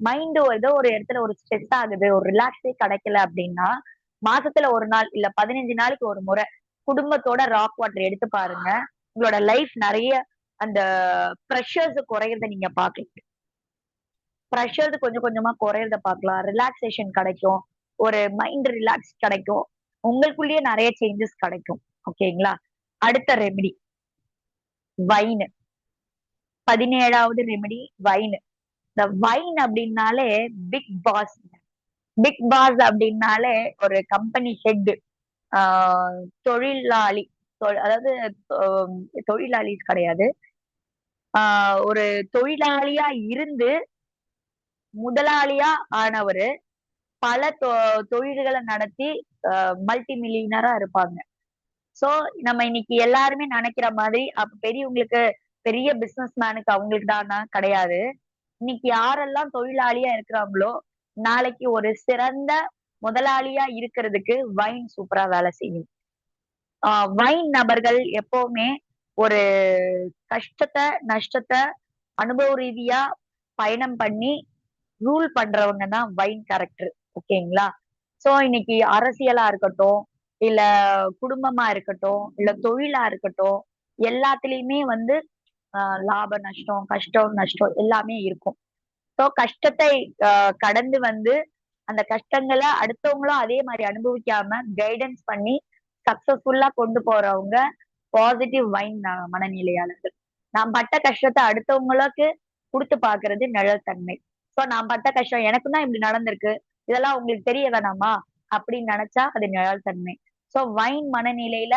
மைண்ட் ஏதோ ஒரு இடத்துல ஒரு ஸ்ட்ரெஸ் ஆகுது, ஒரு ரிலாக்ஸே கிடைக்கல அப்படின்னா மாசத்துல ஒரு நாள் இல்ல 15 நாளைக்கு ஒரு முறை குடும்பத்தோட ராக் வாட்டர் எடுத்து பாருங்க. உங்களோட லைஃப் நிறைய அந்த ப்ரெஷர்ஸ் குறையறத நீங்க பாக்கலாம். ப்ரெஷர்ஸ் கொஞ்சம் கொஞ்சமா குறையறத பார்க்கலாம். ரிலாக்ஸேஷன் கிடைக்கும். ஒரு மைண்ட் ரிலாக்ஸ் கிடைக்கும். உங்களுக்குள்ளேயே நிறைய சேஞ்சஸ் கிடைக்கும். ஓகேங்களா? அடுத்த ரெமெடி வைன். 17வது ரெமெடி வைன். இந்த வைன் அப்படின்னாலே பிக் பாஸ். பிக் பாஸ் அப்படின்னாலே ஒரு கம்பெனி ஹெட், தொழிலாளி, அதாவது தொழிலாளி கிடையாது, ஒரு தொழிலாளியா இருந்து முதலாளியா ஆனவரு, பல தொழில்களை நடத்தி மல்டி மில்லியனரா இருப்பாங்க. சோ நம்ம இன்னைக்கு எல்லாருமே நினைக்கிற மாதிரி அப்ப பெரியவங்களுக்கு, பெரிய பிசினஸ் மேனுக்கு அவங்களுக்கு தானா கிடையாது. இன்னைக்கு யாரெல்லாம் தொழிலாளியா இருக்கிறாங்களோ நாளைக்கு ஒரு சிறந்த முதலாளியா இருக்கிறதுக்கு வைன் சூப்பரா வேலை செய்யும். வைன் நபர்கள் எப்பவுமே ஒரு கஷ்டத்தை நஷ்டத்தை அனுபவ ரீதியா பயணம் பண்ணி ரூல் பண்றவங்க தான் வைன் கேரக்டர். ஓகேங்களா? சோ இன்னைக்கு அரசியலா இருக்கட்டும், இல்ல குடும்பமா இருக்கட்டும், இல்ல தொழிலா இருக்கட்டும், எல்லாத்துலயுமே வந்து லாப நஷ்டம், கஷ்டம் நஷ்டம் எல்லாமே இருக்கும். சோ கஷ்டத்தை கடந்து வந்து அந்த கஷ்டங்களை அடுத்தவங்களும் அதே மாதிரி அனுபவிக்காம கைடன்ஸ் பண்ணி சக்சஸ்ஃபுல்லா கொண்டு போறவங்க பாசிட்டிவ் வைன் மனநிலையாளர்கள். நான் பட்ட கஷ்டத்தை அடுத்தவங்களுக்கு கொடுத்து பாக்குறது நிழல் தன்மை. சோ நான் பட்ட கஷ்டம் எனக்கும் தான் இப்படி நடந்திருக்கு, இதெல்லாம் உங்களுக்கு தெரிய வேணாமா அப்படின்னு நினைச்சா அது நிழல் தன்மை. சோ வைன் மனநிலையில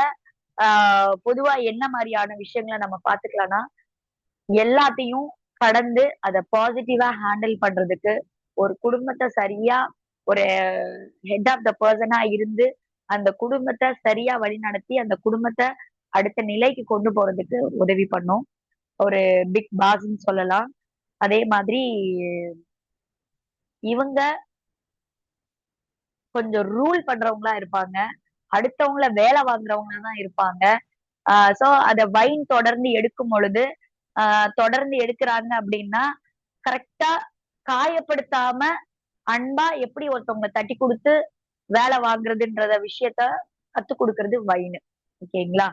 பொதுவா என்ன மாதிரியான விஷயங்களை நம்ம பாத்துக்கலாம்னா, எல்லாத்தையும் கடந்து அதை பாசிட்டிவா ஹேண்டில் பண்றதுக்கு ஒரு குடும்பத்தை சரியா ஒரு ஹெட் ஆஃப் த பர்சனா இருந்து அந்த குடும்பத்தை சரியா வழிநடத்தி அந்த குடும்பத்தை அடுத்த நிலைக்கு கொண்டு போறதுக்கு உதவி பண்ணும். ஒரு பிக் பாஸ்ன்னு சொல்லலாம். அதே மாதிரி இவங்க கொஞ்சம் ரூல் பண்றவங்களா இருப்பாங்க, அடுத்தவங்கள வேலை வாங்குறவங்களா தான் இருப்பாங்க. சோ அத வைன் தொடர்ந்து எடுக்கும் பொழுது தொடர்ந்து எடுக்கிறாங்க அப்படின்னா கரெக்டா காயப்படுத்தாம அன்பா எப்படி ஒருத்தவங்க தட்டி கொடுத்து வேலை வாங்குறதுன்றத விஷயத்த கத்து கொடுக்கறது வைன். ஓகேங்களா?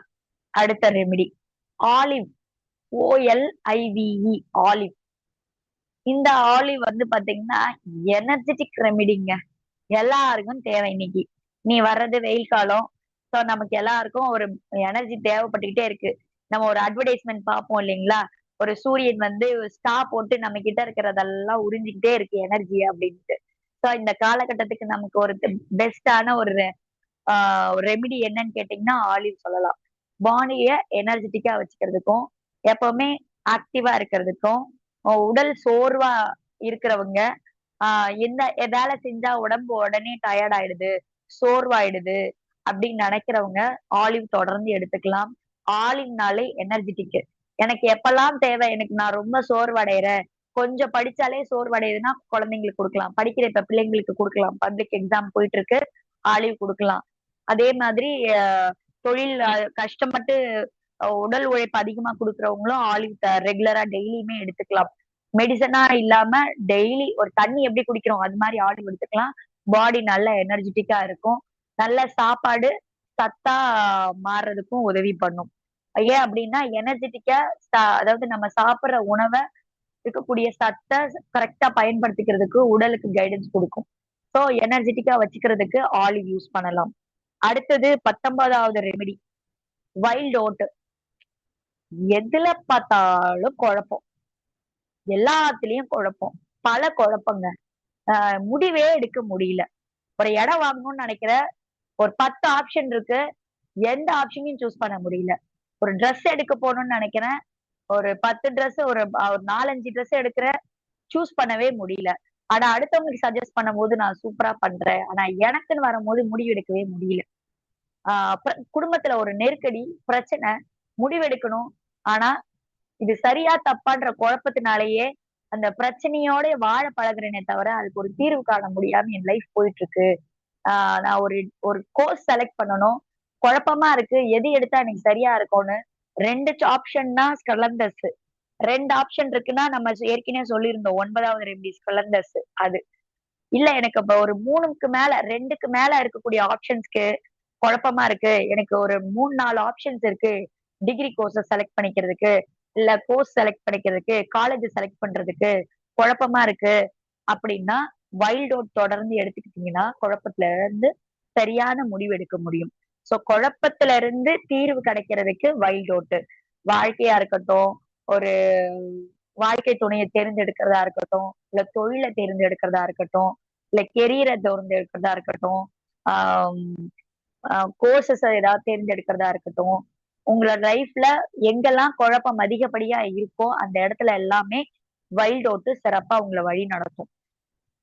அடுத்த ரெமெடி ஆலிவ். OLIVE olive. இந்த ஆலிவ் வந்து பாத்தீங்கன்னா எனர்ஜெட்டிக் ரெமெடிங்க. எல்லாருக்கும் தேவை இன்னைக்கு. நீ வர்றது வெயில் காலம். சோ நமக்கு எல்லாருக்கும் ஒரு எனர்ஜி தேவைப்பட்டுக்கிட்டே இருக்கு. நம்ம ஒரு அட்வர்டைஸ்மெண்ட் பார்ப்போம் இல்லைங்களா? ஒரு சூரியன் வந்து ஸ்டா போட்டு நம்ம கிட்ட இருக்கிறதெல்லாம் உறிஞ்சிக்கிட்டே இருக்கு எனர்ஜி அப்படின்ட்டு. சோ இந்த காலகட்டத்துக்கு நமக்கு ஒரு பெஸ்டான ஒரு ரெமிடி என்னன்னு கேட்டீங்கன்னா ஆலிவ் சொல்லலாம். பாடிய எனர்ஜெட்டிக்கா வச்சுக்கிறதுக்கும், எப்பவுமே ஆக்டிவா இருக்கிறதுக்கும், உடல் சோர்வா இருக்கிறவங்க, என்ன வேலை செஞ்சா உடம்பு உடனே டயர்ட் ஆயிடுது, சோர்வாயிடுது அப்படின்னு நினைக்கிறவங்க ஆலிவ் தொடர்ந்து எடுத்துக்கலாம். ஆலிவ்னாலே எனர்ஜெட்டிக். எனக்கு எப்பெல்லாம் தேவை, எனக்கு நான் ரொம்ப சோர்வடைறேன், கொஞ்சம் படிச்சாலே சோர்வடையுதுன்னா குழந்தைங்களுக்கு கொடுக்கலாம், படிக்கிற இப்ப பிள்ளைங்களுக்கு கொடுக்கலாம், பப்ளிக் எக்ஸாம் போயிட்டு இருக்கு, ஆலிவ் கொடுக்கலாம். அதே மாதிரி தொழில் கஷ்டப்பட்டு உடல் உழைப்பு அதிகமா கொடுக்குறவங்களும் ஆலிவ் ரெகுலரா டெய்லியுமே எடுத்துக்கலாம். மெடிசனா இல்லாம டெய்லி ஒரு தண்ணி எப்படி குடிக்கிறோம் அது மாதிரி ஆலிவ் எடுத்துக்கலாம். பாடி நல்ல எனர்ஜெட்டிக்கா இருக்கும். நல்ல சாப்பாடு சத்தா மாறுறதுக்கும் உதவி பண்ணும். ஏன் அப்படின்னா எனர்ஜெட்டிக்கா அதாவது நம்ம சாப்பிடுற உணவை இருக்கக்கூடிய சத்த கரெக்டா பயன்படுத்திக்கிறதுக்கு உடலுக்கு கைடன்ஸ் கொடுக்கும். ஸோ எனர்ஜெட்டிக்கா வச்சுக்கிறதுக்கு ஆலிவ் யூஸ் பண்ணலாம். அடுத்தது 19வது ரெமெடி வைல்ட் ஓட். எதுல பார்த்தாலும் குழப்பம். எல்லாத்துலயும் குழப்பம். பல குழப்பங்க. முடிவே எடுக்க முடியல. ஒரு இடம் வாங்கணும்னு நினைக்கிற ஒரு 10 ஆப்ஷன் இருக்கு. எந்த ஆப்ஷனையும் சூஸ் பண்ண முடியல. ஒரு ட்ரெஸ் எடுக்க போகணும்னு நினைக்கிறேன். ஒரு 10 ட்ரெஸ் ஒரு 4, 5 ட்ரெஸ் எடுக்கிறேன். சூஸ் பண்ணவே முடியல. ஆனா அடுத்தவங்களுக்கு சஜெஸ்ட் பண்ணும்போது நான் சூப்பரா பண்றேன். ஆனா எனக்குன்னு வரும்போது முடிவு எடுக்கவே முடியல. குடும்பத்துல ஒரு நெருக்கடி, பிரச்சனை, முடிவெடுக்கணும். ஆனா இது சரியா தப்பான்ற குழப்பத்தினாலேயே அந்த பிரச்சனையோட வாழ பழகுறேனே தவிர அதுக்கு ஒரு தீர்வு காண முடியாம என் லைஃப் போயிட்டு இருக்கு. நான் ஒரு ஒரு கோர்ஸ் செலக்ட் பண்ணணும். குழப்பமா இருக்கு. எது எடுத்தா எனக்கு சரியா இருக்கும்னு 2 ஆப்ஷன்னா ஸ்கலந்தஸ். 2 ஆப்ஷன் இருக்குன்னா நம்ம ஏற்கனவே சொல்லியிருந்தோம் 9வது ரெமடி ஸ்கலந்தஸ் அது. இல்ல எனக்கு இப்ப ஒரு 3க்கு மேல 2க்கு மேல இருக்கக்கூடிய ஆப்ஷன்ஸ்க்கு குழப்பமா இருக்கு. எனக்கு ஒரு 3, 4 ஆப்ஷன்ஸ் இருக்கு. டிகிரி கோர்ஸ செலக்ட் பண்ணிக்கிறதுக்கு, இல்ல கோர்ஸ் செலக்ட் பண்ணிக்கிறதுக்கு, காலேஜ் செலக்ட் பண்றதுக்கு குழப்பமா இருக்கு அப்படின்னா, வைல்ட் ஓட் தொடர்ந்து எடுத்துக்கிட்டீங்கன்னா, குழப்பத்துல இருந்து சரியான முடிவு எடுக்க முடியும். சோ குழப்பத்துல இருந்து தீர்வு கிடைக்கிறதுக்கு வைல்ட் ஓட். வாழ்க்கையா இருக்கட்டும், ஒரு வாழ்க்கை துணையை தேர்ந்தெடுக்கிறதா இருக்கட்டும், இல்ல தொழில தேர்ந்தெடுக்கிறதா இருக்கட்டும், இல்ல கெரியரை தேர்ந்தெடுக்கிறதா இருக்கட்டும், ஆஹ் கோர்சஸ் ஏதாவது தேர்ந்தெடுக்கிறதா இருக்கட்டும், உங்களோட லைஃப்ல எங்கெல்லாம் குழப்பம் அதிகப்படியா இருக்கோ அந்த இடத்துல எல்லாமே வைல்ட் ஓட்டு சிறப்பா உங்களை வழி நடத்தும்.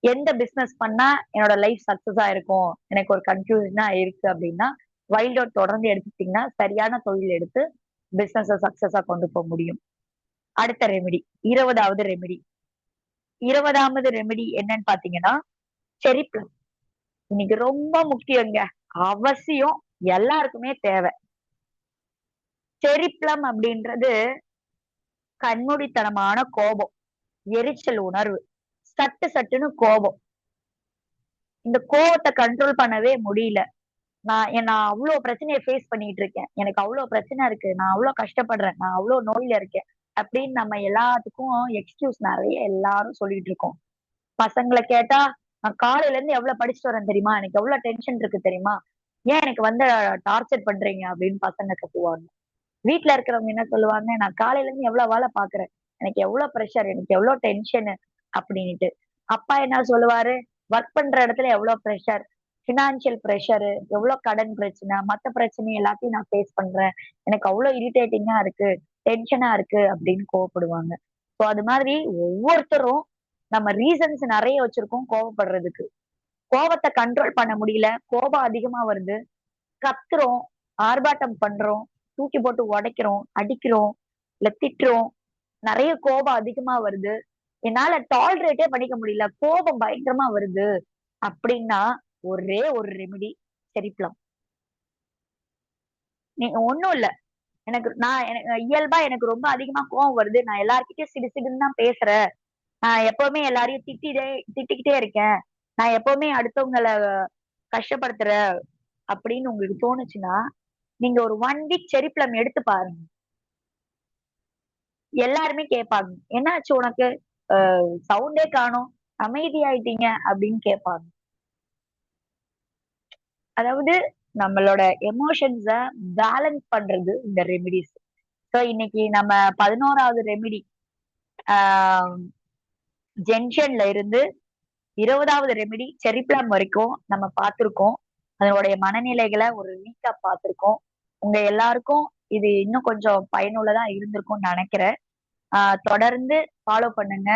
எந்த பிசினஸ் பண்ணா என்னோட லைஃப் சக்சஸா இருக்கும், எனக்கு ஒரு கன்ஃபியூஷனா இருக்கு அப்படின்னா வைல்ட் ஓட் தொடர்ந்து எடுத்துட்டீங்கன்னா சரியான தொழில் எடுத்து பிசினஸ் சக்சஸா கொண்டு போக முடியும். அடுத்த ரெமெடி 20வது ரெமெடி. 20வது ரெமெடி என்னன்னு பாத்தீங்கன்னா செரி பிளம். இன்னைக்கு ரொம்ப முக்கியங்க. அவசியம். எல்லாருக்குமே தேவை. செரி பிளம் அப்படின்றது கண்மூடித்தனமான கோபம், எரிச்சல் உணர்வு, சட்டு சட்டுன்னு கோபம். இந்த கோபத்தை கண்ட்ரோல் பண்ணவே முடியல. நான் அவ்வளவு பிரச்சனையை ஃபேஸ் பண்ணிட்டு இருக்கேன். எனக்கு அவ்வளவு பிரச்சனை இருக்கு. நான் அவ்வளவு கஷ்டப்படுறேன். நான் அவ்வளவு நோயில இருக்கேன். அப்படின்னு நம்ம எல்லாத்துக்கும் எக்ஸ்கியூஸ் நிறைய எல்லாரும் சொல்லிட்டு இருக்கோம். பசங்களை கேட்டா, நான் காலையில இருந்து எவ்வளவு படிச்சுட்டு வரேன் தெரியுமா? எனக்கு எவ்வளவு டென்ஷன் இருக்கு தெரியுமா? ஏன் எனக்கு வந்து டார்ச்சர் பண்றீங்க அப்படின்னு பசங்க கத்துவாங்க. வீட்ல இருக்கிறவங்க என்ன சொல்லுவாங்க, நான் காலையில இருந்து எவ்வளவு வேலை பாக்குறேன். எனக்கு எவ்வளவு ப்ரெஷர், எனக்கு எவ்வளவு டென்ஷன் அப்படின்னுட்டு. அப்பா என்ன சொல்லுவாரு, ஒர்க் பண்ற இடத்துல எவ்வளவு ப்ரெஷர், பினான்சியல் ப்ரெஷரு, எவ்வளவு கடன் பிரச்சனை, மத்த பிரச்சனை எல்லாத்தையும் நான் ஃபேஸ் பண்றேன். எனக்கு அவ்வளவு இரிட்டேட்டிங்கா இருக்கு, டென்ஷனா இருக்கு அப்படின்னு கோவப்படுவாங்க. ஸோ அது மாதிரி ஒவ்வொருத்தரும் நம்ம ரீசன்ஸ் நிறைய வச்சிருக்கோம் கோவப்படுறதுக்கு. கோவத்தை கண்ட்ரோல் பண்ண முடியல, கோபம் அதிகமா வருது, கத்துறோம், ஆர்ப்பாட்டம் பண்றோம், தூக்கி போட்டு உடைக்கிறோம், அடிக்கிறோம், இல்ல திட்டுறோம். நிறைய கோபம் அதிகமா வருது. என்னால டாலரேட்டே பண்ணிக்க முடியல. கோபம் பயங்கரமா வருது அப்படின்னா ஒரே ஒரு ரெமெடி செரிப்ளம். நீங்க ஒண்ணும் இல்ல. எனக்கு இயல்பா எனக்கு ரொம்ப அதிகமா கோவம் வருது. நான் எல்லார்கிட்டயும் சிடு சிடுன்னு தான் பேசுறேன். நான் எப்பவுமே எல்லாரையும் திட்டிக்கிட்டே இருக்கேன். நான் எப்பவுமே அடுத்தவங்கள கஷ்டப்படுத்துறேன் அப்படின்னு உங்களுக்கு தோணுச்சுன்னா, நீங்க ஒரு 1 வீக் செரி பிளம் எடுத்து பாருங்க. எல்லாருமே கேட்பாங்க. என்னாச்சு உனக்கு? சவுண்டே காணோம். அமைதியாயிட்டீங்க அப்படின்னு கேட்பாங்க. அதாவது நம்மளோட எமோஷன்ஸ பேலன்ஸ் பண்றது இந்த ரெமிடிஸ். சோ இன்னைக்கு நம்ம 11வது ரெமிடி ஜென்ஷன்ல இருந்து 20வது ரெமிடி செரி பிளம் வரைக்கும் நம்ம பார்த்திருக்கோம். அதனுடைய மனநிலைகளை ஒரு வீக்கா பார்த்திருக்கோம். உங்க எல்லாருக்கும் இது இன்னும் கொஞ்சம் பயனுள்ளதா இருந்திருக்கும்னு நினைக்கிறேன். தொடர்ந்து ஃபாலோ பண்ணுங்க.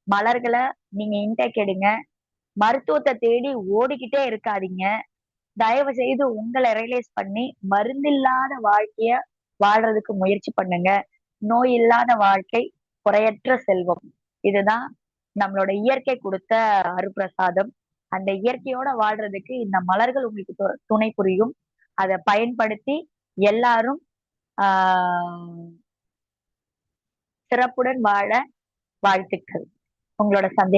மலர்கள நீங்க இன்டேக் எடுங்க. மருத்துவத்தை தேடி ஓடிக்கிட்டே இருக்காதீங்க. தயவு செய்து உங்களை ரியலைஸ் பண்ணி மருந்தில்லாத வாழ்க்கைய வாழ்றதுக்கு முயற்சி பண்ணுங்க. நோய் இல்லாத வாழ்க்கை குறையற்ற செல்வம். இதுதான் நம்மளோட இயற்கை கொடுத்த அருப்பிரசாதம். அந்த இயற்கையோட வாழ்றதுக்கு இந்த மலர்கள் உங்களுக்கு துணை புரியும். அதை பயன்படுத்தி எல்லாரும் ஆஹ் சிறப்புடன் வாழ வாழ்த்துக்கள். உங்களோட சந்தேகம்